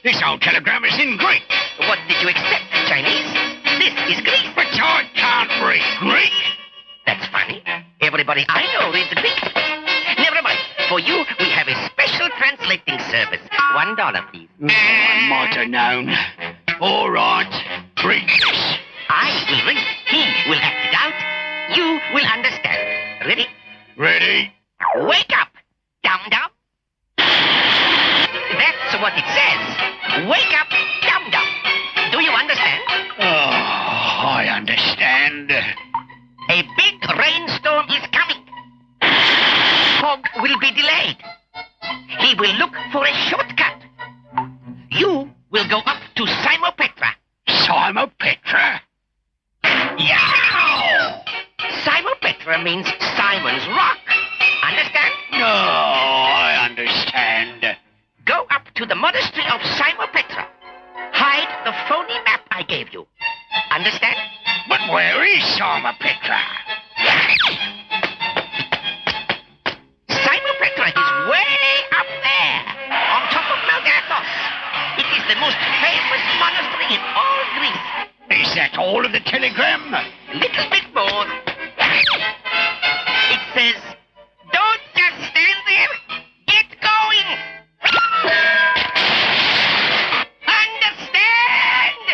[SPEAKER 1] This old telegram is in Greek.
[SPEAKER 7] What did you expect, Chinese? This is Greek.
[SPEAKER 1] But I can't read Greek.
[SPEAKER 7] That's funny. Everybody I know reads Greek. Never mind. For you, we have a special translating service. $1, please.
[SPEAKER 1] I might have known. All right. Read this.
[SPEAKER 7] I will read. He will act it out. You will understand. Ready?
[SPEAKER 1] Ready?
[SPEAKER 7] Wake up, dum-dum. That's what it says. Wake up, dum-dum. Do you understand?
[SPEAKER 1] Oh, I understand.
[SPEAKER 7] A big rainstorm is coming. Fogg will be delayed. He will look for a shortcut. You will go up to Simopetra.
[SPEAKER 1] Simopetra?
[SPEAKER 7] Yeah! Simopetra means Simon's Rock. Understand?
[SPEAKER 1] No, I understand.
[SPEAKER 7] Go up to the monastery of Simopetra. Hide the phony map I gave you. Understand?
[SPEAKER 1] But where is Simopetra?
[SPEAKER 7] Simopetra is way up there, on top of Mount Athos. It is the most famous monastery in all Greece.
[SPEAKER 1] Is that all of the telegram?
[SPEAKER 7] Little bit more. It says, don't just stand there. Get going. Understand?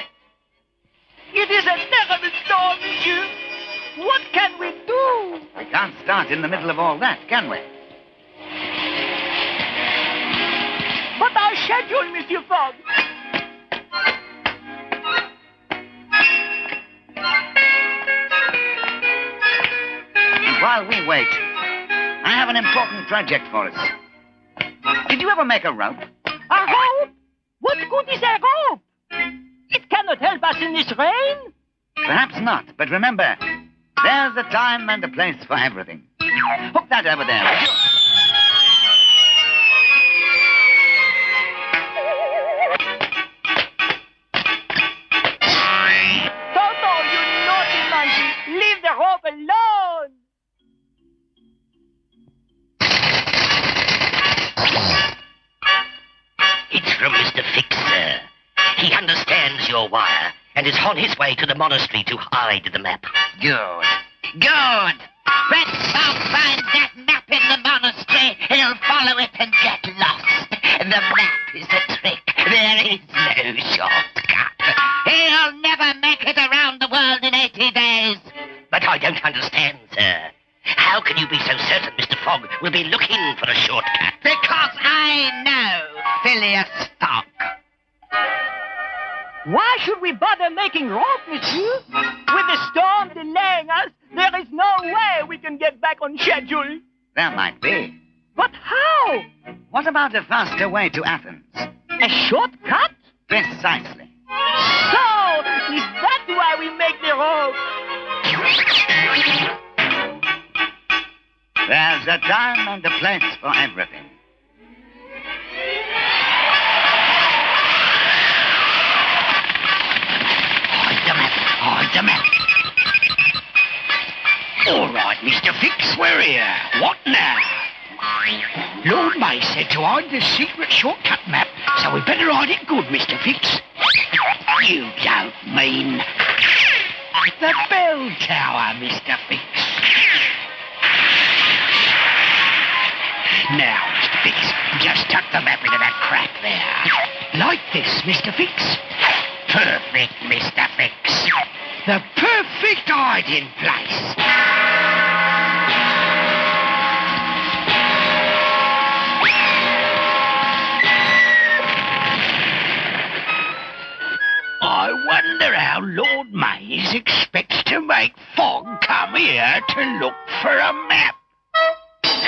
[SPEAKER 5] It is a terrible storm, monsieur. What can we do?
[SPEAKER 2] We can't start in the middle of all that, can we?
[SPEAKER 5] But our schedule, Monsieur Fogg.
[SPEAKER 2] And while we wait, I have an important project for us. Did you ever make a rope?
[SPEAKER 5] A rope? What good is a rope? It cannot help us in this rain.
[SPEAKER 2] Perhaps not, but remember, there's a time and a place for everything. Hook that over there, would you?
[SPEAKER 5] Toto, you naughty monkey. Leave the rope alone.
[SPEAKER 8] It's from Mr. Fix, sir. He understands your wire and is on his way to the monastery to hide the map.
[SPEAKER 9] Good. Good. Let's find that map in the monastery. He'll follow it and get lost. The map is a trick. There is no shortcut. He'll never make it around the world in 80 days.
[SPEAKER 8] But I don't understand, sir. How can you be so certain Mr. Fogg will be looking for a shortcut?
[SPEAKER 9] Because I know Phileas Fogg.
[SPEAKER 5] Why should we bother making rope, monsieur? With the storm delaying us, there is no way we can get back on schedule.
[SPEAKER 2] There might be.
[SPEAKER 5] But how?
[SPEAKER 2] What about a faster way to Athens?
[SPEAKER 5] A shortcut?
[SPEAKER 2] Precisely.
[SPEAKER 5] So, is that why we make the rope?
[SPEAKER 2] There's a time and a place for everything.
[SPEAKER 1] Hide the map. All right, Mr. Fix, we're here. What now? Lord May said to hide the secret shortcut map, so we better hide it good, Mr. Fix. You don't mean the bell tower, Mr. Fix. Now, Mr. Fix, just tuck the map into that crack there. Like this, Mr. Fix. Perfect, Mr. Fix. The perfect hiding place. make Fogg come here to look for a map?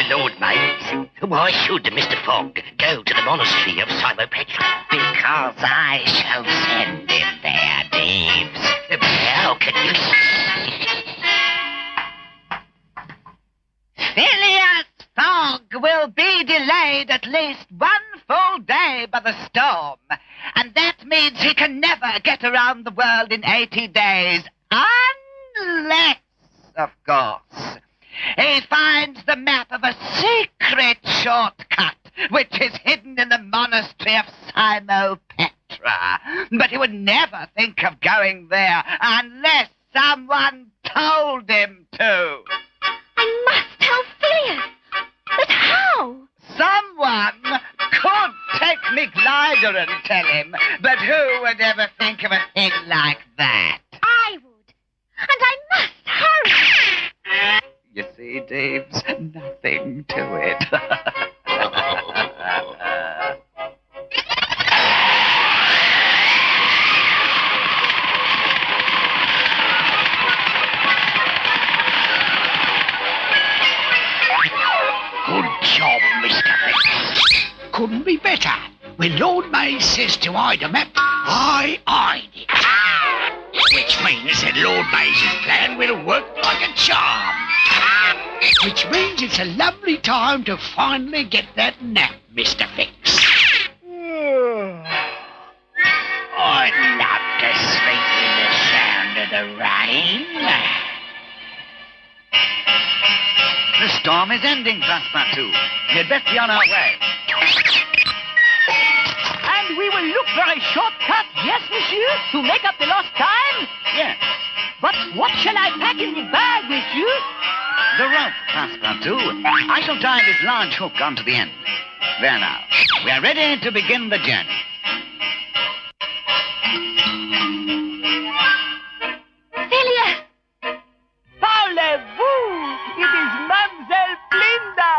[SPEAKER 8] Lord Mays, why should Mr. Fogg go to the monastery of Passepartout?
[SPEAKER 9] Because I shall send him there, Daves.
[SPEAKER 8] How can you...
[SPEAKER 9] Phileas Fogg will be delayed at least 1 full day by the storm, and that means he can never get around the world in 80 days, unless, of course, he finds the map of a secret shortcut which is hidden in the monastery of Petra. But he would never think of going there unless someone told him to.
[SPEAKER 4] I must tell Phileas. But how?
[SPEAKER 9] Someone could take me glider and tell him, but who would ever think of a thing like that?
[SPEAKER 4] I would. And I must hurry.
[SPEAKER 2] You see, Dave's nothing to it.
[SPEAKER 1] Good job, Mr. Fix. Couldn't be better. When Lord Mays says to hide a map, I hide it. Which means that Lord Mays' plan will work like a charm. Which means it's a lovely time to finally get that nap, Mr. Fix.
[SPEAKER 9] I'd love to sleep in the sound of the rain.
[SPEAKER 2] The storm is ending, Passepartout. We'd best be on our way.
[SPEAKER 5] And we will look for a shortcut, yes, monsieur, to make up the lost time?
[SPEAKER 2] Yes,
[SPEAKER 5] But what shall I pack in the bag, monsieur?
[SPEAKER 2] the rope, Passepartout. I shall tie this large hook onto the end. There now. We are ready to begin the journey.
[SPEAKER 4] Phileas.
[SPEAKER 5] Parlez-vous! It is Mademoiselle BeeLinda!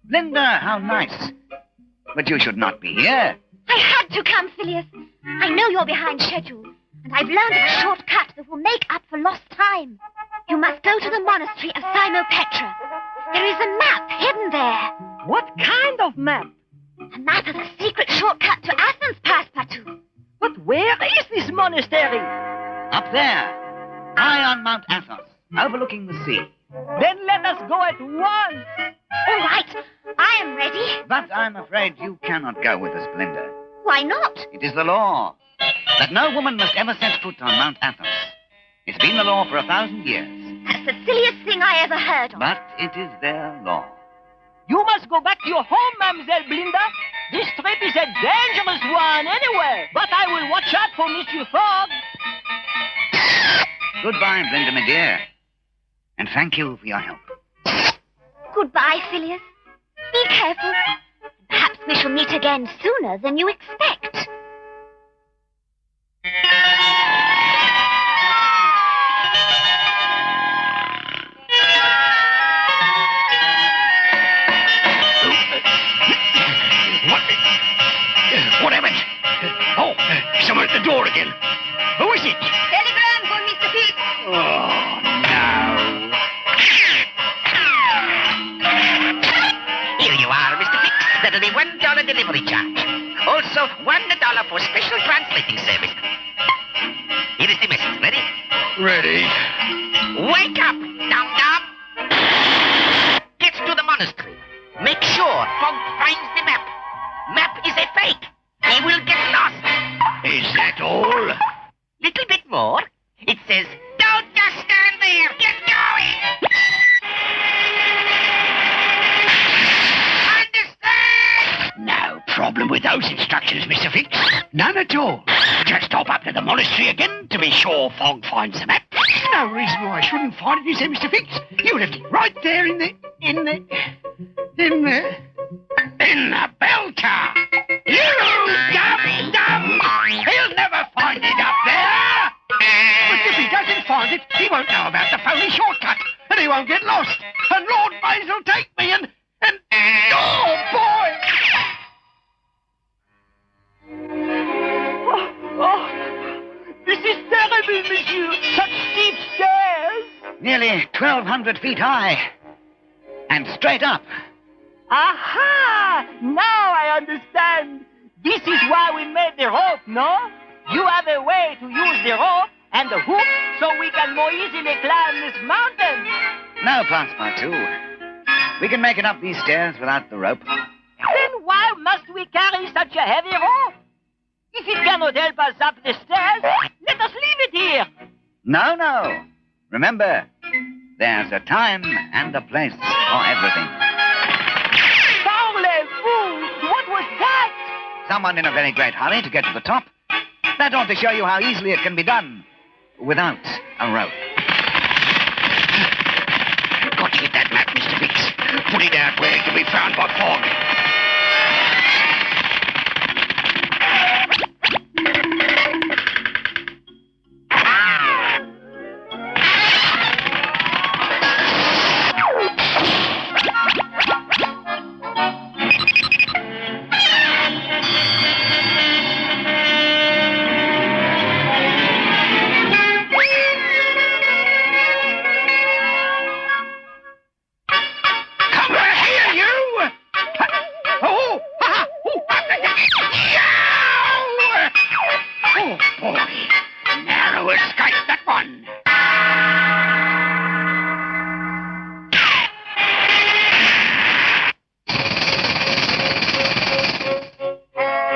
[SPEAKER 2] Linda, how nice. But you should not be here.
[SPEAKER 4] I had to come, Phileas. I know you're behind schedule, and I've learned of a shortcut that will make up for lost time. You must go to the monastery of Petra. There is a map hidden there.
[SPEAKER 5] What kind of map?
[SPEAKER 4] A map of the secret shortcut to Athens, Passepartout.
[SPEAKER 5] But where is this monastery?
[SPEAKER 2] Up there, high on Mount Athos, overlooking the sea.
[SPEAKER 5] Then let us go at once.
[SPEAKER 4] All right, I am ready.
[SPEAKER 2] But I'm afraid you cannot go with us, BeeLinda.
[SPEAKER 4] Why not?
[SPEAKER 2] It is the law that no woman must ever set foot on Mount Athos. It's been the law for 1,000 years,
[SPEAKER 4] That's the silliest thing I ever heard of.
[SPEAKER 2] but it is their law.
[SPEAKER 5] You must go back to your home, Mademoiselle BeeLinda. This trip is a dangerous one anyway. But I will watch out for Monsieur Fogg.
[SPEAKER 2] Goodbye, BeeLinda, my dear. And thank you for your help.
[SPEAKER 4] Goodbye, Phileas. Be careful. Perhaps we shall meet again sooner than you expect.
[SPEAKER 1] What happened? Oh, someone at the door again. Who is it?
[SPEAKER 4] Telegram for Mr. Fix.
[SPEAKER 1] Oh, no.
[SPEAKER 8] Here you are, Mr. Fix. That is the $1 delivery charge. Also, $1 for special translating service. Here is the message. Ready?
[SPEAKER 1] Ready.
[SPEAKER 8] Wake up, dum-dum! Get to the monastery. Make sure Fogg finds the map. Map is a fake. He will get lost.
[SPEAKER 1] Is that all?
[SPEAKER 8] Little bit more. It says, don't just stand there. Get going. Understand?
[SPEAKER 1] No problem with those instructions, Mr. Fix. None at all. Just hop up to the monastery again to be sure Fogg finds the map. No reason why I shouldn't find it, you say, Mr. Fix. You left it right there in the bell car. You dum-dum! He'll never find it up there! But if he doesn't find it, he won't know about the phony shortcut, and he won't get lost. And Lord Mays will take me and oh, boy!
[SPEAKER 5] Oh, this is terrible, monsieur. Such steep stairs.
[SPEAKER 2] Nearly 1,200 feet high. And straight up.
[SPEAKER 5] Aha! Now I understand. This is why we made the rope, no? You have a way to use the rope and the hook so we can more easily climb this mountain.
[SPEAKER 2] No, Passepartout. We can make it up these stairs without the rope.
[SPEAKER 5] Then why must we carry such a heavy rope? If it cannot help us up the stairs, let us leave it here.
[SPEAKER 2] No, no. Remember, there's a time and a place for everything.
[SPEAKER 5] Parlez-vous! What was that?
[SPEAKER 2] Someone in a very great hurry to get to the top. That ought to show you how easily it can be done without a rope.
[SPEAKER 1] Got to get that map, Mr. Biggs. Put it out where it can be found by Fogg.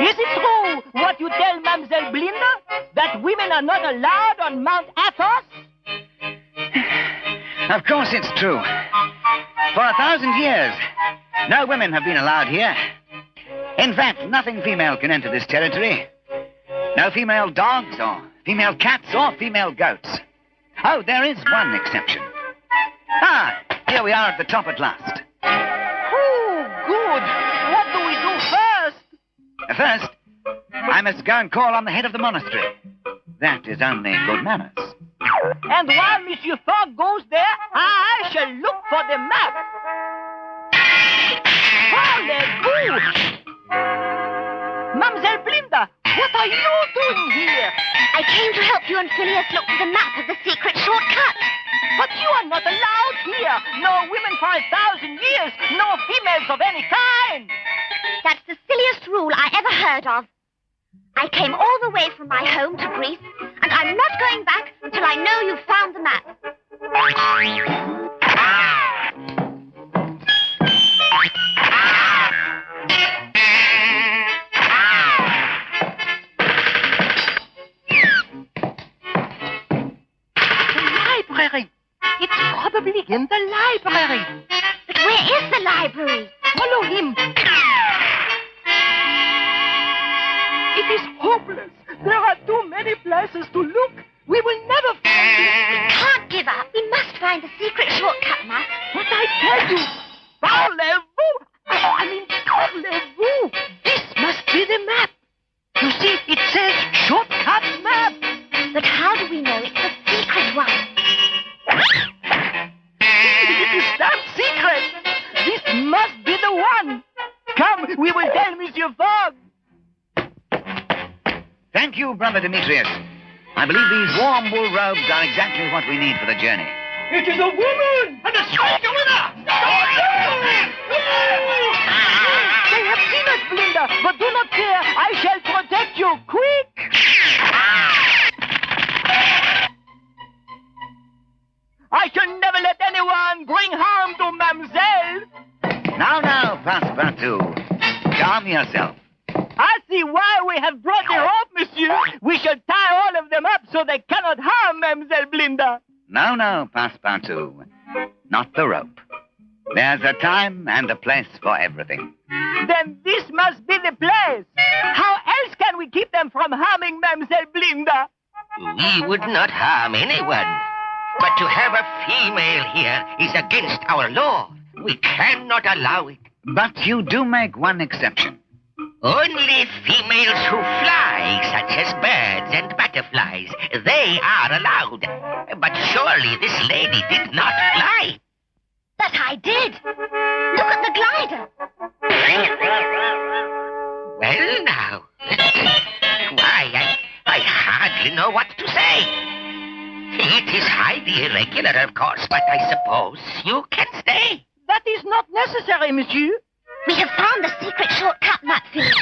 [SPEAKER 5] Is it true what you tell Mademoiselle BeeLinda? That women are not allowed on Mount Athos?
[SPEAKER 2] Of course it's true. For 1,000 years, no women have been allowed here. In fact, nothing female can enter this territory. No female dogs or female cats or female goats. Oh, there is one exception. Ah, here we are at the top at last.
[SPEAKER 5] Oh, good. What do we do first?
[SPEAKER 2] First, I must go and call on the head of the monastery. That is only good manners.
[SPEAKER 5] And while Monsieur Fogg goes there, I shall look for the map. Parlez-vous! Mademoiselle BeeLinda, what are you doing here?
[SPEAKER 4] I came to help you and Phileas look for the map of the secret shortcut.
[SPEAKER 5] But you are not allowed here. No women for 1,000 years. No females of any kind.
[SPEAKER 4] That's the silliest rule I ever heard of. I came all the way from my home to Greece, and I'm not going back until I know you've found the map.
[SPEAKER 5] The library. It's probably in the library.
[SPEAKER 4] But where is the library?
[SPEAKER 5] Follow him. It is hopeless. There are too many places to look. We will never find it.
[SPEAKER 4] We can't give up. We must find the secret shortcut map.
[SPEAKER 5] But I tell you, parlez-vous! Parlez-vous! This must be the map. You see, it says shortcut map.
[SPEAKER 4] But how do we know it's the secret one?
[SPEAKER 5] It is that secret. This must be the one. Come, we will tell Monsieur Fogg.
[SPEAKER 2] Thank you, Brother Demetrius. I believe these warm wool robes are exactly what we need for the journey.
[SPEAKER 5] It is a woman! And a stranger with her! They have seen us, BeeLinda, but do not fear. I shall protect you. Quick! I shall never let anyone bring harm to Mademoiselle.
[SPEAKER 2] Now, Passepartout. Calm yourself.
[SPEAKER 5] I see why we have brought the rope, monsieur. We shall tie all of them up so they cannot harm Mademoiselle BeeLinda.
[SPEAKER 2] No, Passepartout. Not the rope. There's a time and a place for everything.
[SPEAKER 5] Then this must be the place. How else can we keep them from harming Mademoiselle BeeLinda?
[SPEAKER 8] We would not harm anyone. But to have a female here is against our law. We cannot allow it.
[SPEAKER 2] But you do make one exception.
[SPEAKER 8] Only females who fly, such as birds and butterflies, they are allowed. But surely this lady did not fly.
[SPEAKER 4] But I did. Look at the glider.
[SPEAKER 8] Well, now. Why, I
[SPEAKER 7] hardly know what to say. It is highly irregular, of course, but I suppose you can stay.
[SPEAKER 5] That is not necessary, monsieur.
[SPEAKER 4] We have found the secret shortcut map, Phileas.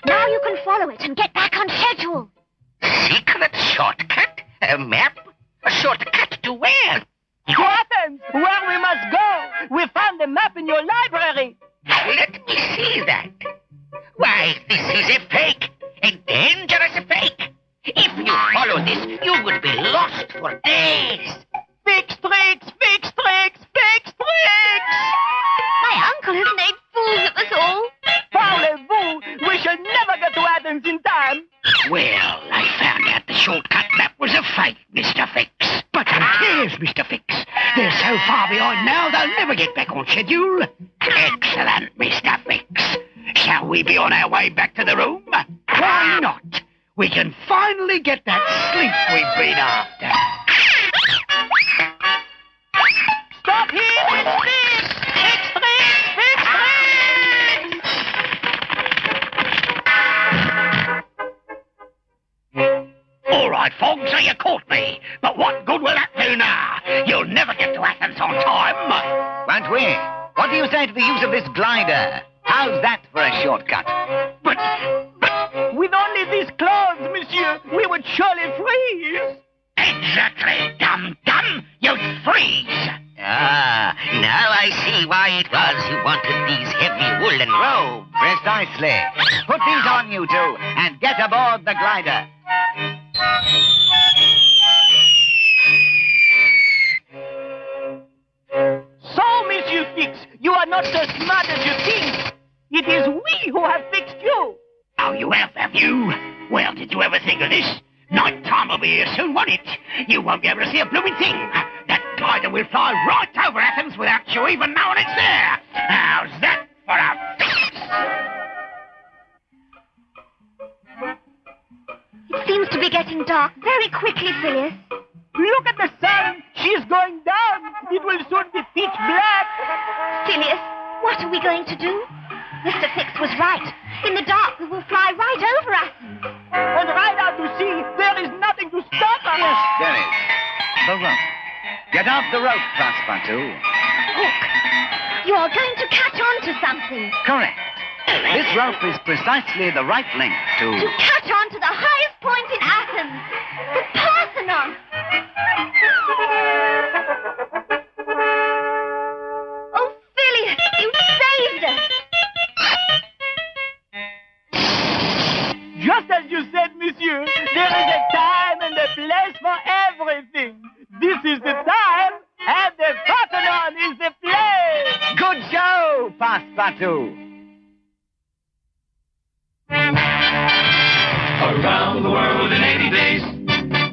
[SPEAKER 4] Now you can follow it and get back on schedule.
[SPEAKER 7] Secret shortcut? A map? A shortcut to where?
[SPEAKER 5] To Athens, where we must go. We found the map in your library.
[SPEAKER 7] Let me see that. Why, this is a fake. A dangerous fake. If you follow this, you would be lost for days.
[SPEAKER 5] Fix tricks, fix tricks, fix tricks!
[SPEAKER 4] My uncle has made fools of us all.
[SPEAKER 5] Parlez-vous, we shall never get to Athens in time.
[SPEAKER 1] Well, I found out the shortcut map was a fake, Mr. Fix. But who cares, Mr. Fix? They're so far behind now, they'll never get back on schedule. Excellent, Mr. Fix. Shall we be on our way back to the room? Why not? We can finally get that sleep we've been after.
[SPEAKER 5] Stop here, fix tricks! Fix tricks, fix tricks!
[SPEAKER 1] All right, Fogg, so you caught me. But what good will that do now? You'll never get to Athens on time.
[SPEAKER 2] Won't we? What do you say to the use of this glider? How's that for a shortcut?
[SPEAKER 1] But...
[SPEAKER 5] With only these clothes, monsieur, we would surely freeze.
[SPEAKER 1] Exactly, dum-dum. You'd freeze.
[SPEAKER 7] Ah, now I see why it was you wanted these heavy woolen robes.
[SPEAKER 2] Precisely. Put these on, you two, and get aboard the glider.
[SPEAKER 5] So, Monsieur Fix, you are not so smart as you think. It is we who have fixed you.
[SPEAKER 1] Oh, you have you? Well, did you ever think of this? Night time will be here soon, won't it? You won't be able to see a blooming thing. That glider will fly right over Athens without you even knowing it's there. How's that for a fix?
[SPEAKER 4] It seems to be getting dark very quickly, Phileas.
[SPEAKER 5] Look at the sun. She's going down. It will soon be pitch black.
[SPEAKER 4] Phileas, what are we going to do? Mr. Fix was right. In the dark, we will fly right over Athens.
[SPEAKER 5] And right out to sea, there is nothing to stop us.
[SPEAKER 2] Yes, there is. The rope. Get off the rope, Passepartout.
[SPEAKER 4] Look, you're going to catch on to something.
[SPEAKER 2] Correct. This rope is precisely the right length
[SPEAKER 4] To
[SPEAKER 2] to...
[SPEAKER 4] catch on to the highest point in Athens, the Parthenon. Oh, Phileas, you saved us.
[SPEAKER 5] Just as you said, monsieur, there is a time and a place for everything. This is the time, and the Parthenon is the place.
[SPEAKER 2] Good show, Passepartout.
[SPEAKER 3] Around the world in 80 days,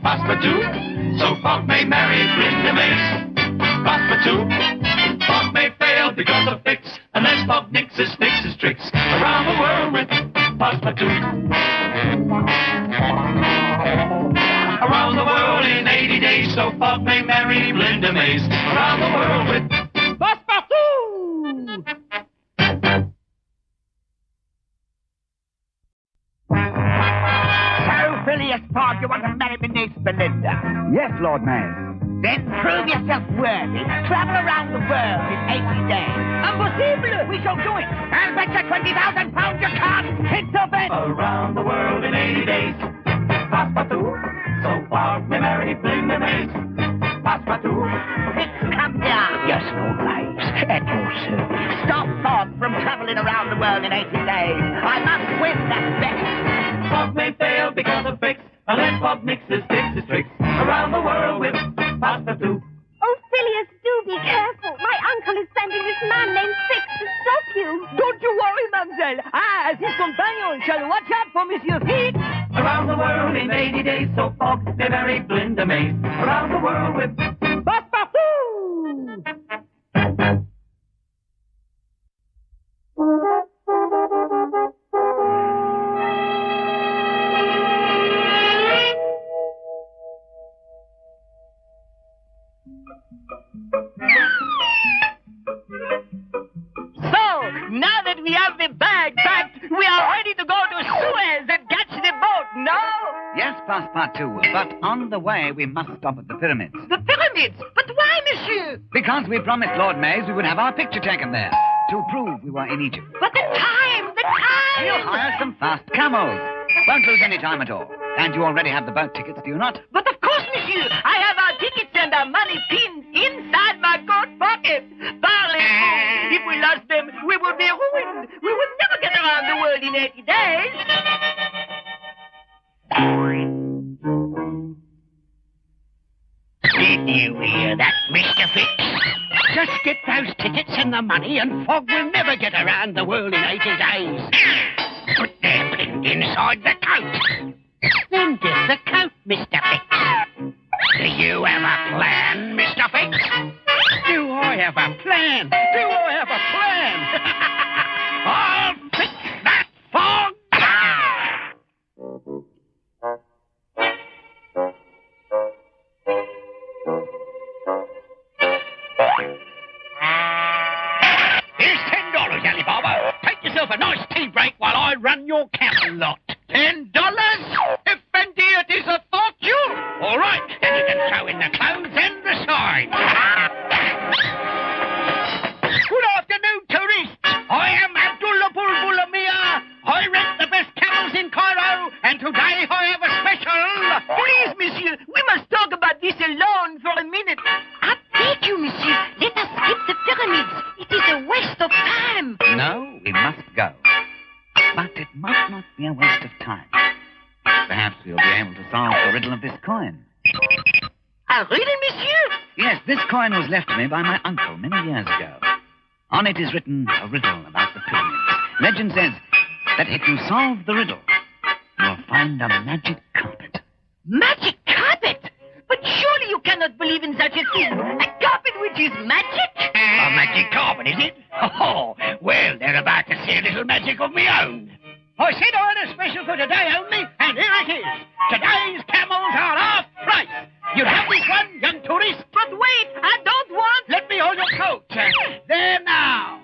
[SPEAKER 3] Passepartout, so Fogg may marry BeeLinda Mays. Passepartout, Fogg may fail because of Fix, unless Fogg nixes tricks. Around the world with Passepartout. Around the world in 80 days, so Fogg may marry BeeLinda Mays. Around the world with
[SPEAKER 5] Passepartout!
[SPEAKER 8] So, Phileas Fogg, you want to marry my niece BeeLinda?
[SPEAKER 2] Yes, Lord Mayor.
[SPEAKER 8] Then prove yourself worthy. Travel around the world in 80 days.
[SPEAKER 5] Impossible!
[SPEAKER 8] We shall do it. I'll bet you 20,000 pounds you can't. It's a bet.
[SPEAKER 3] around the world in 80 days. Passepartout, so Fogg may marry BeeLinda Mays. Passepartout.
[SPEAKER 8] Come down, your small lives, at your service. Stop Fogg from traveling around the world in 80 days. I must win that bet.
[SPEAKER 3] Fogg may fail because of Fix, unless Fogg mixes tricks. Around the world with Passepartout.
[SPEAKER 4] Oh, Phileas, do be careful. My uncle is sending this man named Fix to stop you.
[SPEAKER 5] Don't you worry, mademoiselle. I, as his companion, shall watch out for Monsieur Fix.
[SPEAKER 3] Around the world in 80 days, so Fogg may marry BeeLinda Mays. Around the world with
[SPEAKER 5] Passepartout! So, now that we have the bag packed, we are ready to go to Suez and catch the boat, no?
[SPEAKER 2] Yes, Passepartout, but on the way we must stop at the pyramids.
[SPEAKER 5] The pyramids? But why, monsieur?
[SPEAKER 2] Because we promised Lord Mays we would have our picture taken there to prove we were in Egypt.
[SPEAKER 5] But the time!
[SPEAKER 2] We'll hire some fast camels. Won't lose any time at all. And you already have the boat tickets, do you not?
[SPEAKER 5] But of course, monsieur. I have our tickets and our money pinned inside my coat pocket. Parlez-vous. If we lost them, we would be ruined. We would never get around the world in 80 days.
[SPEAKER 1] Did you hear that, Mr. Fix? Just get those tickets and the money, and Fogg will never get around the world in 80 days. But they're pinned inside the coat. Then get the coat, Mr. Fix. Do you have a plan, Mr. Fix? Do I have a plan? Do I have a plan? I'll fix that, Fogg! Here's $10, Alibaba. Take yourself a nice tea break while I run your camel lot. $10? Effendi, it is a fortune. All right, then you can throw in the clothes and the sign. Good afternoon, tourists. I am Abdullah Bulbul Amir. I rent the best camels in Cairo, and today I have a special.
[SPEAKER 5] Please, monsieur, we must talk about this alone for a minute. I beg you, monsieur, let us skip the pyramids. It is a waste of time.
[SPEAKER 2] No, we must go. But it must not be a waste of time. Perhaps we'll be able to solve the riddle of this coin.
[SPEAKER 5] A riddle, monsieur?
[SPEAKER 2] Yes, this coin was left to me by my uncle many years ago. On it is written a riddle about the pyramids. Legend says that if you solve the riddle, you'll find a magic carpet.
[SPEAKER 5] Magic carpet? But surely you cannot believe in such a thing. A carpet which is magic?
[SPEAKER 1] A magic carpet, is it? Oh, well, they're about to see a little magic of my own. I said I had a special for today only, and here it is. Today's camels are half price. You have this one, young tourist?
[SPEAKER 5] But wait, I don't want...
[SPEAKER 1] Let me hold your coat. There now.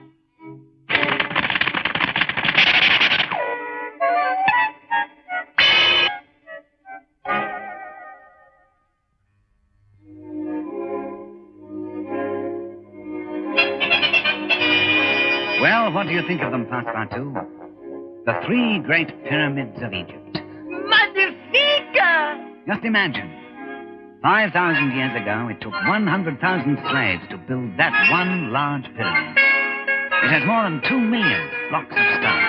[SPEAKER 2] Well, what do you think of them, Passepartout? The 3 great pyramids of Egypt.
[SPEAKER 5] Magnifique!
[SPEAKER 2] Just imagine. 5,000 years ago, it took 100,000 slaves to build that one large pyramid. It has more than 2 million blocks of stone.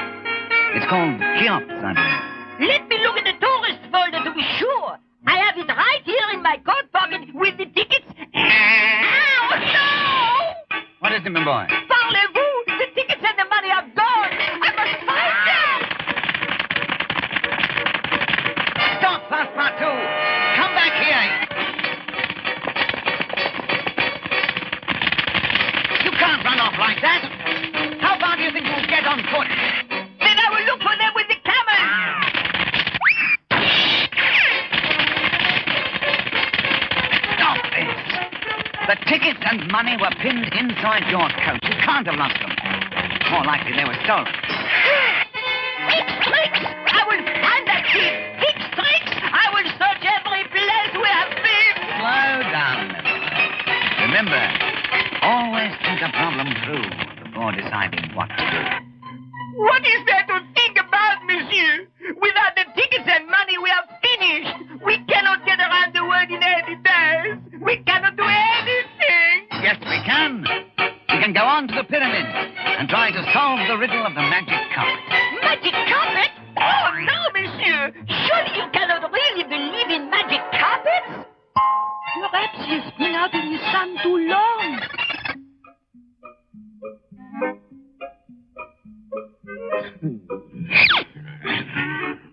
[SPEAKER 2] It's called Cheops, I believe.
[SPEAKER 5] Let me look at the tourist folder to be sure. I have it right here in my coat pocket with the tickets. Ow, no!
[SPEAKER 2] What is it, my boy?
[SPEAKER 5] Parlez-vous! The tickets and the money are gone! I must find them!
[SPEAKER 2] Stop, Passepartout! Come back here! You can't run off like that! How far do you think you'll get on foot?
[SPEAKER 5] Then I will look for them with the camera!
[SPEAKER 2] Stop this! The tickets and money were pinned inside your coat. You can't have lost them. More likely they were stolen.
[SPEAKER 5] Fix tricks! I will find that thief! Fix tricks! I will search every place we have been!
[SPEAKER 2] Slow down, my boy. Remember, always think a problem through before deciding what to do.
[SPEAKER 5] What is there to think about, monsieur? Without the tickets and money, we are finished. We cannot get around the world in 80 days. We cannot do anything.
[SPEAKER 2] Yes, we can. We can go on to the pyramids and try to solve the riddle of the magic carpet.
[SPEAKER 5] Magic carpet? Oh, no, monsieur. Surely you cannot really believe in magic carpets? Perhaps he's been out in the sun too long.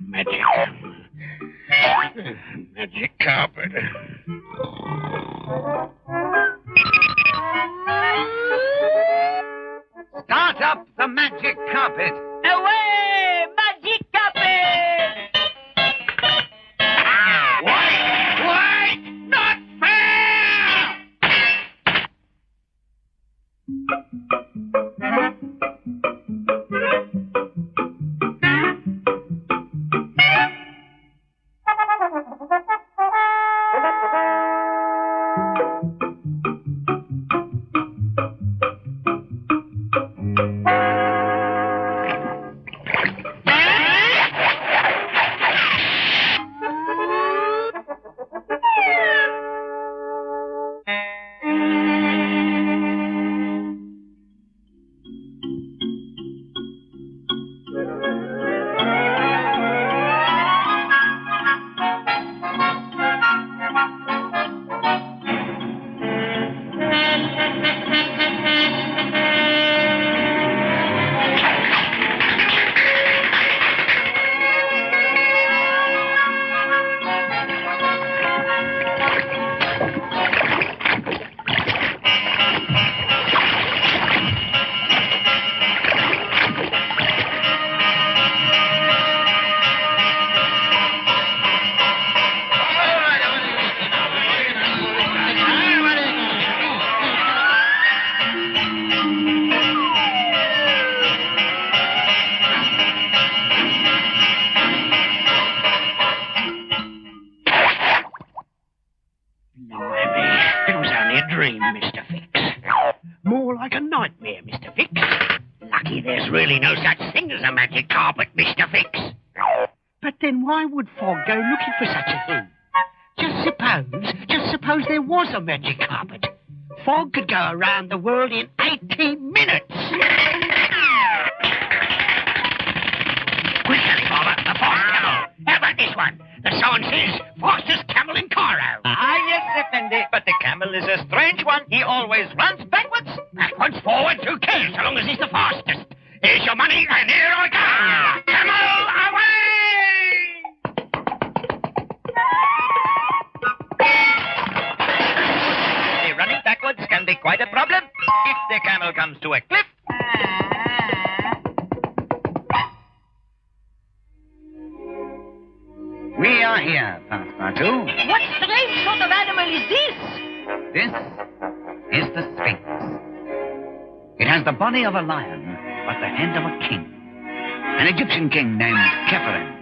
[SPEAKER 1] Magic. Magic carpet.
[SPEAKER 2] Start up the magic carpet.
[SPEAKER 5] Away, magic carpet!
[SPEAKER 1] Wait! Not fair! Really no such thing as a magic carpet, Mr. Fix.
[SPEAKER 6] But then why would Fogg go looking for such a thing? Just suppose there was a magic carpet. Fogg could go around the world in 18 minutes.
[SPEAKER 1] Quickly, Father, the fast camel. How about this one? The sign says, fastest camel in Cairo.
[SPEAKER 5] Yes, Effendi, but the camel is a strange one. He always runs backwards.
[SPEAKER 1] Backwards, forwards, who cares, so long as he's the fastest. Here's your money, and here I go. Camel, away!
[SPEAKER 5] The running backwards can be quite a problem if the camel comes to a cliff.
[SPEAKER 2] We are here, Passepartout.
[SPEAKER 5] What strange sort of animal is this?
[SPEAKER 2] This is the Sphinx. It has the body of a lion, but the head of a king. An Egyptian king named Khephren.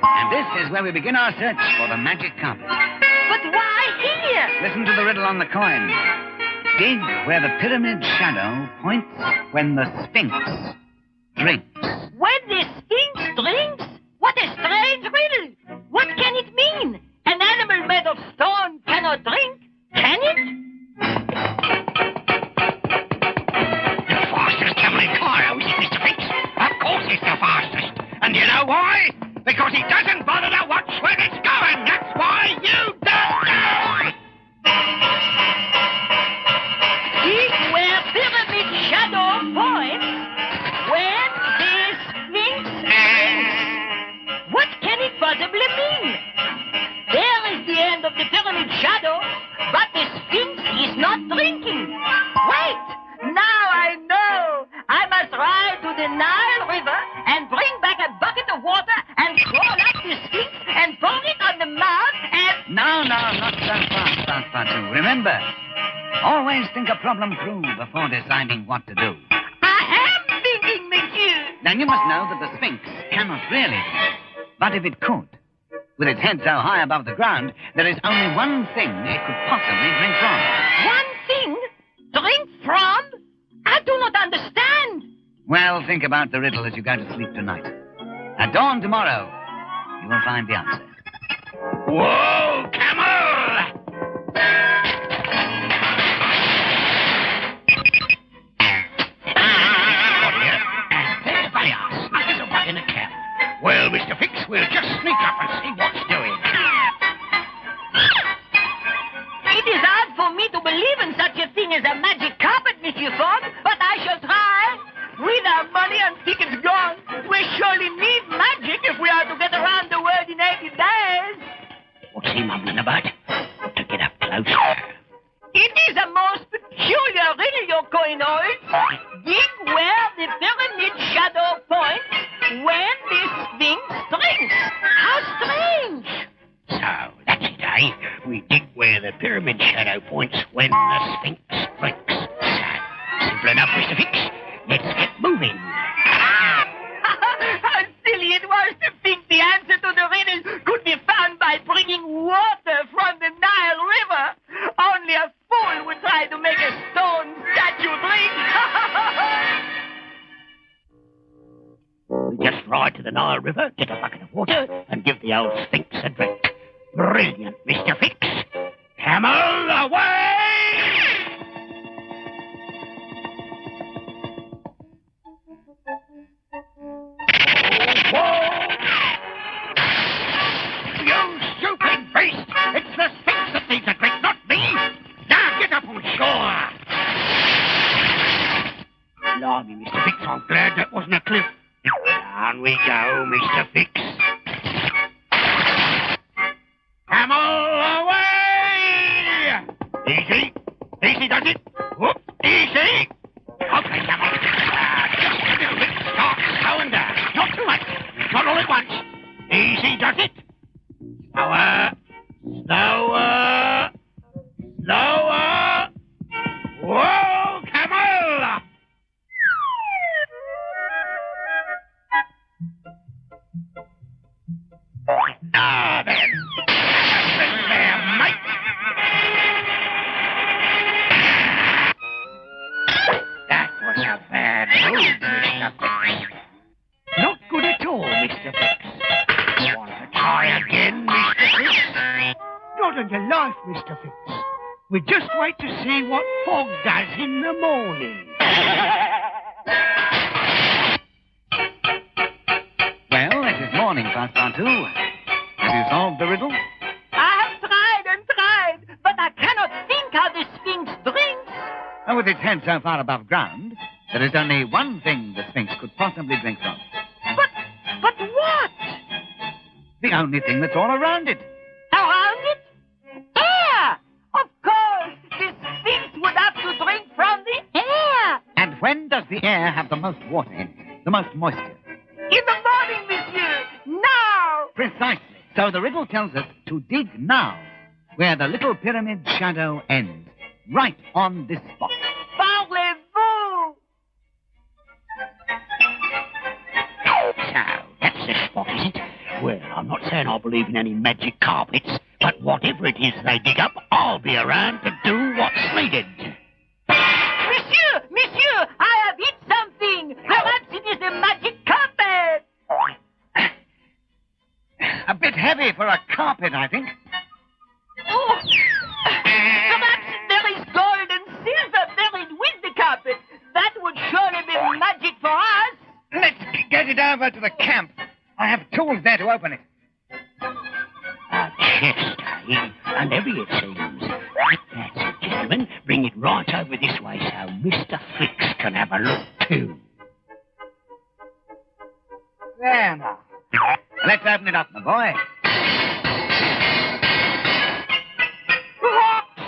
[SPEAKER 2] And this is where we begin our search for the magic carpet.
[SPEAKER 5] But why here?
[SPEAKER 2] Listen to the riddle on the coin. Dig where the pyramid shadow points when the Sphinx drinks.
[SPEAKER 5] When the Sphinx drinks? What a strange riddle! What can it mean? An animal made of stone cannot drink, can it?
[SPEAKER 1] The fastest camel in Cairo, is it, Mr. Fix? Of course it's the fastest. And you know why? Because he doesn't bother to watch where it's going. That's why you don't know.
[SPEAKER 5] Dig where pyramid shadow points when the Sphinx drinks. What can it possibly mean? There is the end of the pyramid shadow, but the Sphinx is not drinking. Wait! Now I know! I must ride to the Nile River and bring back a bucket of water and crawl up the Sphinx and pour it on the mouth and...
[SPEAKER 2] No, not so fast, Passepartout. Remember, always think a problem through before deciding what to do.
[SPEAKER 5] I am thinking, monsieur!
[SPEAKER 2] Now, you must know that the Sphinx cannot really drink. But if it could, with its head so high above the ground, there is only one thing it could possibly drink from.
[SPEAKER 5] One thing? Drink from? I do not understand.
[SPEAKER 2] Well, think about the riddle as you go to sleep tonight. At dawn tomorrow, you will find the answer.
[SPEAKER 1] Whoa, camel! There they are, snug as a bug in a cap. Well, Mr. Fix, we'll just sneak up and see what's doing.
[SPEAKER 5] It is hard for me to believe in such a thing as a magic carpet, Monsieur Fogg, but I shall try. With our money and tickets gone, we surely need magic if we are to get around the world in 80 days.
[SPEAKER 1] What's he mumbling about? To get up closer.
[SPEAKER 5] It is a most peculiar riddle, your coinoids. Dig where the pyramid shadow points when the Sphinx drinks. How strange!
[SPEAKER 1] So, that's it, eh? We dig where the pyramid shadow points when the Sphinx drinks. So, simple enough, Mr. Fix. Let's get moving.
[SPEAKER 5] How silly it was to think the answer to the riddle could be found by bringing water from the Nile River. Only a fool would try to make a stone statue drink.
[SPEAKER 1] We just ride to the Nile River, get a bucket of water, and give the old Sphinx a drink. Brilliant, Mr. Fix. Camel, away! Whoa! You stupid beast! It's the Sphinx that needs a drink, not me! Now get up on shore! Blimey, Mr. Fix, I'm glad that wasn't a cliff. Down we go, Mr. Fix. Come all away! Easy. Easy does it. Whoop, easy. Okay, come on. Just a little bit. Start slowing down. Not too much. Not all at once. Easy does it. Slower. Slower. Slower. Whoa, camel! Ah, then. There, mate. That was a bad move, Mr. Fix. Not good at all, Mr. Fix. Want to try again, Mr. Fix? Not on your life, Mr. Fix. We just wait to see what Fogg does in the morning.
[SPEAKER 2] Well, it is morning, Passepartout. Have you solved the riddle?
[SPEAKER 5] I have tried and tried, but I cannot think how the Sphinx drinks.
[SPEAKER 2] And with its head so far above ground, there is only one thing the Sphinx could possibly drink from.
[SPEAKER 5] But what?
[SPEAKER 2] The only thing that's all around it.
[SPEAKER 5] Around it? Air! Of course, the Sphinx would have to drink from the air.
[SPEAKER 2] And when does the air have the most water in it? The most moisture?
[SPEAKER 5] In the morning, monsieur. Now.
[SPEAKER 2] Precisely. So the riddle tells us to dig now, where the little pyramid shadow ends. Right on this spot.
[SPEAKER 5] Parlez-vous?
[SPEAKER 1] So, that's the spot, is it? Well, I'm not saying I believe in any magic carpets, but whatever it is they dig up, I'll be around to do what's needed.
[SPEAKER 5] Monsieur, I have hit something. Perhaps it is a magic carpet.
[SPEAKER 2] A bit heavy for a carpet, I think.
[SPEAKER 5] Oh. Perhaps there is gold and silver buried with the carpet. That would surely be magic for us.
[SPEAKER 2] Let's get it over to the camp. I have tools there to open it.
[SPEAKER 1] A chest, eh? And heavy it seems. That's it, gentlemen. Bring it right over this way so Mr. Fix can have a look too.
[SPEAKER 2] There now. Let's open it up, my boy.
[SPEAKER 5] Rocks!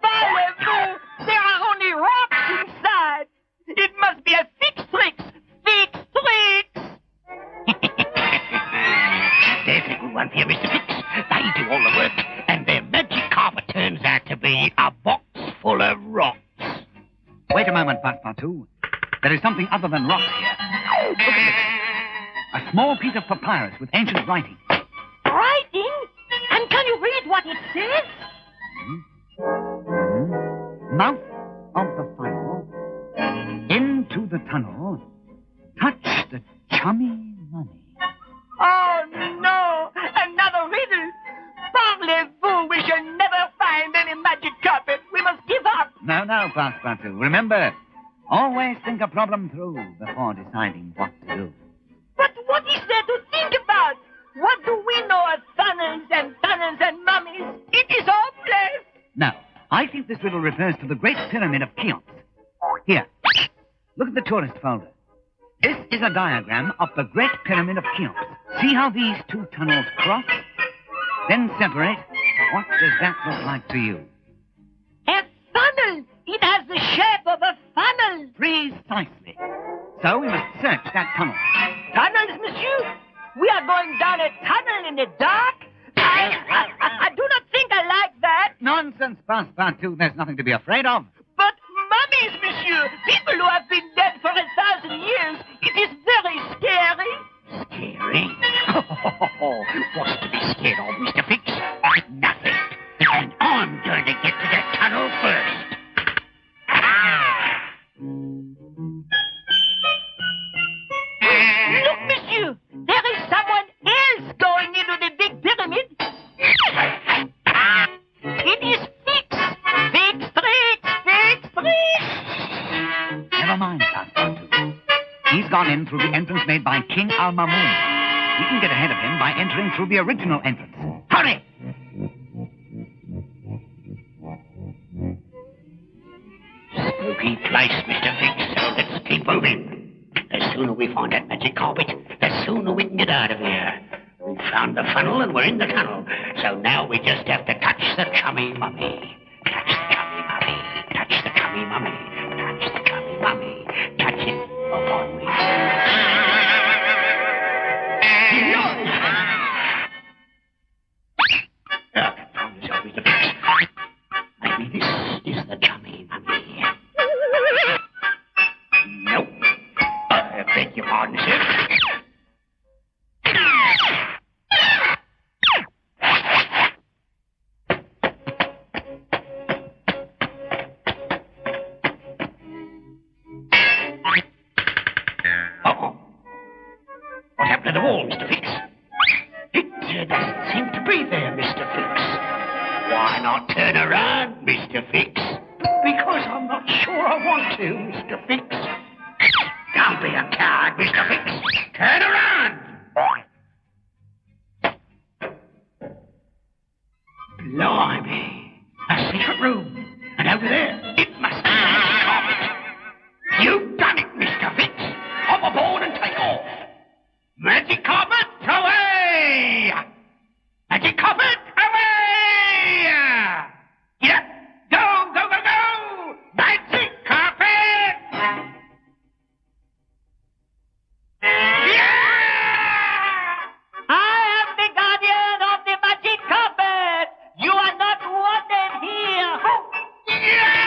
[SPEAKER 5] Parlez-vous? There are only rocks inside. It must be a Fix Tricks. Fix Tricks!
[SPEAKER 1] There's a good one for you, Mr. Fix. They do all the work, and their magic carpet turns out to be a box full of rocks.
[SPEAKER 2] Wait a moment, Passepartout. There is something other than rocks here. Look at this. A small piece of papyrus with ancient writing.
[SPEAKER 5] Writing? And can you read what it says?
[SPEAKER 2] Mouth of the funnel. Into the tunnel. Touch the chummy money.
[SPEAKER 5] Oh, no! Another riddle! Parlez-vous? We shall never find any magic carpet. We must give up.
[SPEAKER 2] No, Passepartout. Remember, always think a problem through before deciding what to do.
[SPEAKER 5] But what is there to think about? What do we know of tunnels and mummies? It is hopeless.
[SPEAKER 2] No, I think this riddle refers to the Great Pyramid of Cheops. Here, look at the tourist folder. This is a diagram of the Great Pyramid of Cheops. See how these two tunnels cross? Then separate. What does that look like to you?
[SPEAKER 5] A funnel! It has the shape of a funnel.
[SPEAKER 2] Precisely. So we must search that tunnel.
[SPEAKER 5] Tunnels, monsieur? We are going down a tunnel in the dark? I do not think I like that.
[SPEAKER 2] Nonsense, Passepartout. There's nothing to be afraid of.
[SPEAKER 5] But mummies, monsieur, people who have been dead for 1,000 years, it is very scary.
[SPEAKER 1] Scary? What's to be scared of, Mr. Fix? Nothing. And I'm going to get to that tunnel first.
[SPEAKER 5] Look, monsieur, there is someone else going into the big pyramid. It is Fix. Fix Tricks. Fix Tricks.
[SPEAKER 2] Never mind, Passepartout. He's gone in through the entrance made by King Al-Mamoon. We can get ahead of him by entering through the original entrance. Hurry!
[SPEAKER 1] Spooky tricky place, Mr. Fix, so let's keep moving. The sooner we find that magic carpet, the sooner we can get out of here. We found the funnel and we're in the tunnel, so now we just have to touch the chummy mummy. Touch the chummy mummy, touch the chummy mummy, touch the chummy mummy, touch it upon me. Found yourself, Mr. Fix. Maybe this is the chummy mummy. Nope. I beg your pardon, sir. Uh-oh. What happened to the wall, Mr. Fix? It doesn't seem to be there, Mr. Fix. Why not turn around, Mr. Fix? Because I'm not sure I want to, Mr. Fix. Don't be a coward, Mr. Fix. Turn around. Blimey. A secret room. And over there, it must be a magic carpet. You've done it, Mr. Fix. Hop aboard and take off. Magic carpet, away! Magic carpet, away! Get up! Go, go, go, go! Magic carpet! Yeah!
[SPEAKER 5] I am the guardian of the magic carpet. You are not wanted here.
[SPEAKER 1] Yeah!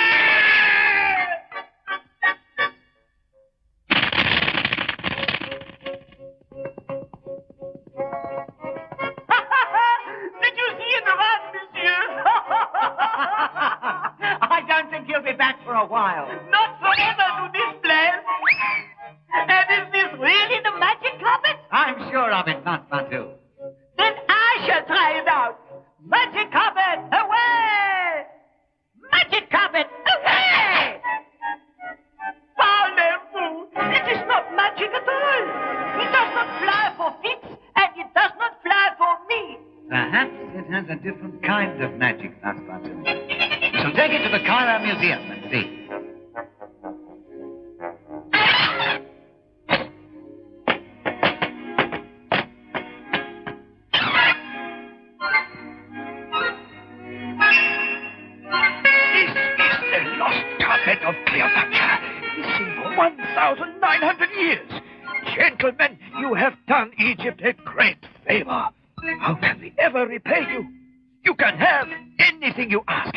[SPEAKER 5] Did you see it run, monsieur? I don't think he'll be back for a while. Not forever to this place. And is this really the magic carpet?
[SPEAKER 2] I'm sure of it, Passepartout.
[SPEAKER 5] Then I shall try it out. Magic carpet, away! Magic carpet, away! Parlez-vous! It is not magic at all. It does not fly for Fix, and it does not fly for me.
[SPEAKER 2] Perhaps it has a different kind of magic, Passepartout. We shall take it to the Cairo Museum and see.
[SPEAKER 1] This is the lost carpet of Cleopatra, missing for 1,900 years. Gentlemen, you have done Egypt a great favor. How can we ever repay you? You can have anything you ask.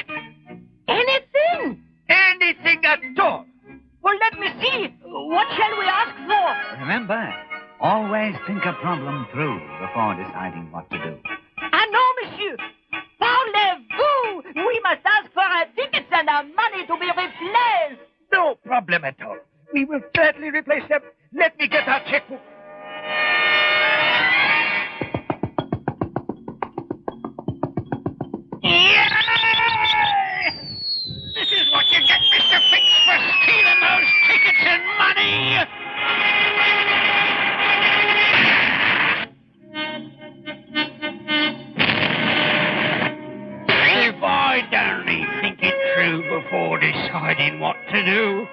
[SPEAKER 5] Anything?
[SPEAKER 1] Anything at all.
[SPEAKER 5] Well, let me see. What shall we ask for?
[SPEAKER 2] Remember, always think a problem through before deciding what to do.
[SPEAKER 5] Ah, no, monsieur. Parlez-vous! We must ask for our tickets and our money to be replaced.
[SPEAKER 1] No problem at all. We will gladly replace them. Let me get our checkbook. This is what you get, Mr. Fix, for stealing those tickets and money. If I'd only think it through before deciding what to do,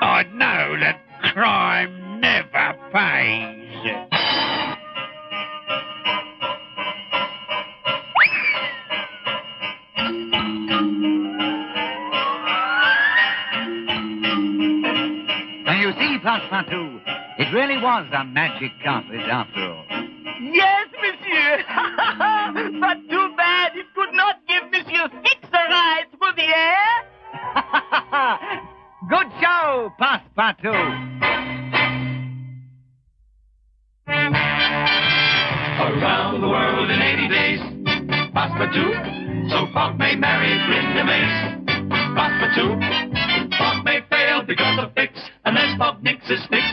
[SPEAKER 1] I'd know that crime never pays.
[SPEAKER 2] Now you see, Passepartout, it really was a magic carpet after all.
[SPEAKER 5] Yes, monsieur. But too bad it could not give Monsieur Fix a ride through the air.
[SPEAKER 2] Good show, Passepartout.
[SPEAKER 3] Around the world in 80 days. Passepartout, so Fogg may marry Glinda Mace. Passepartout, Fogg may fail because of Fix, unless Fogg nixes Fix.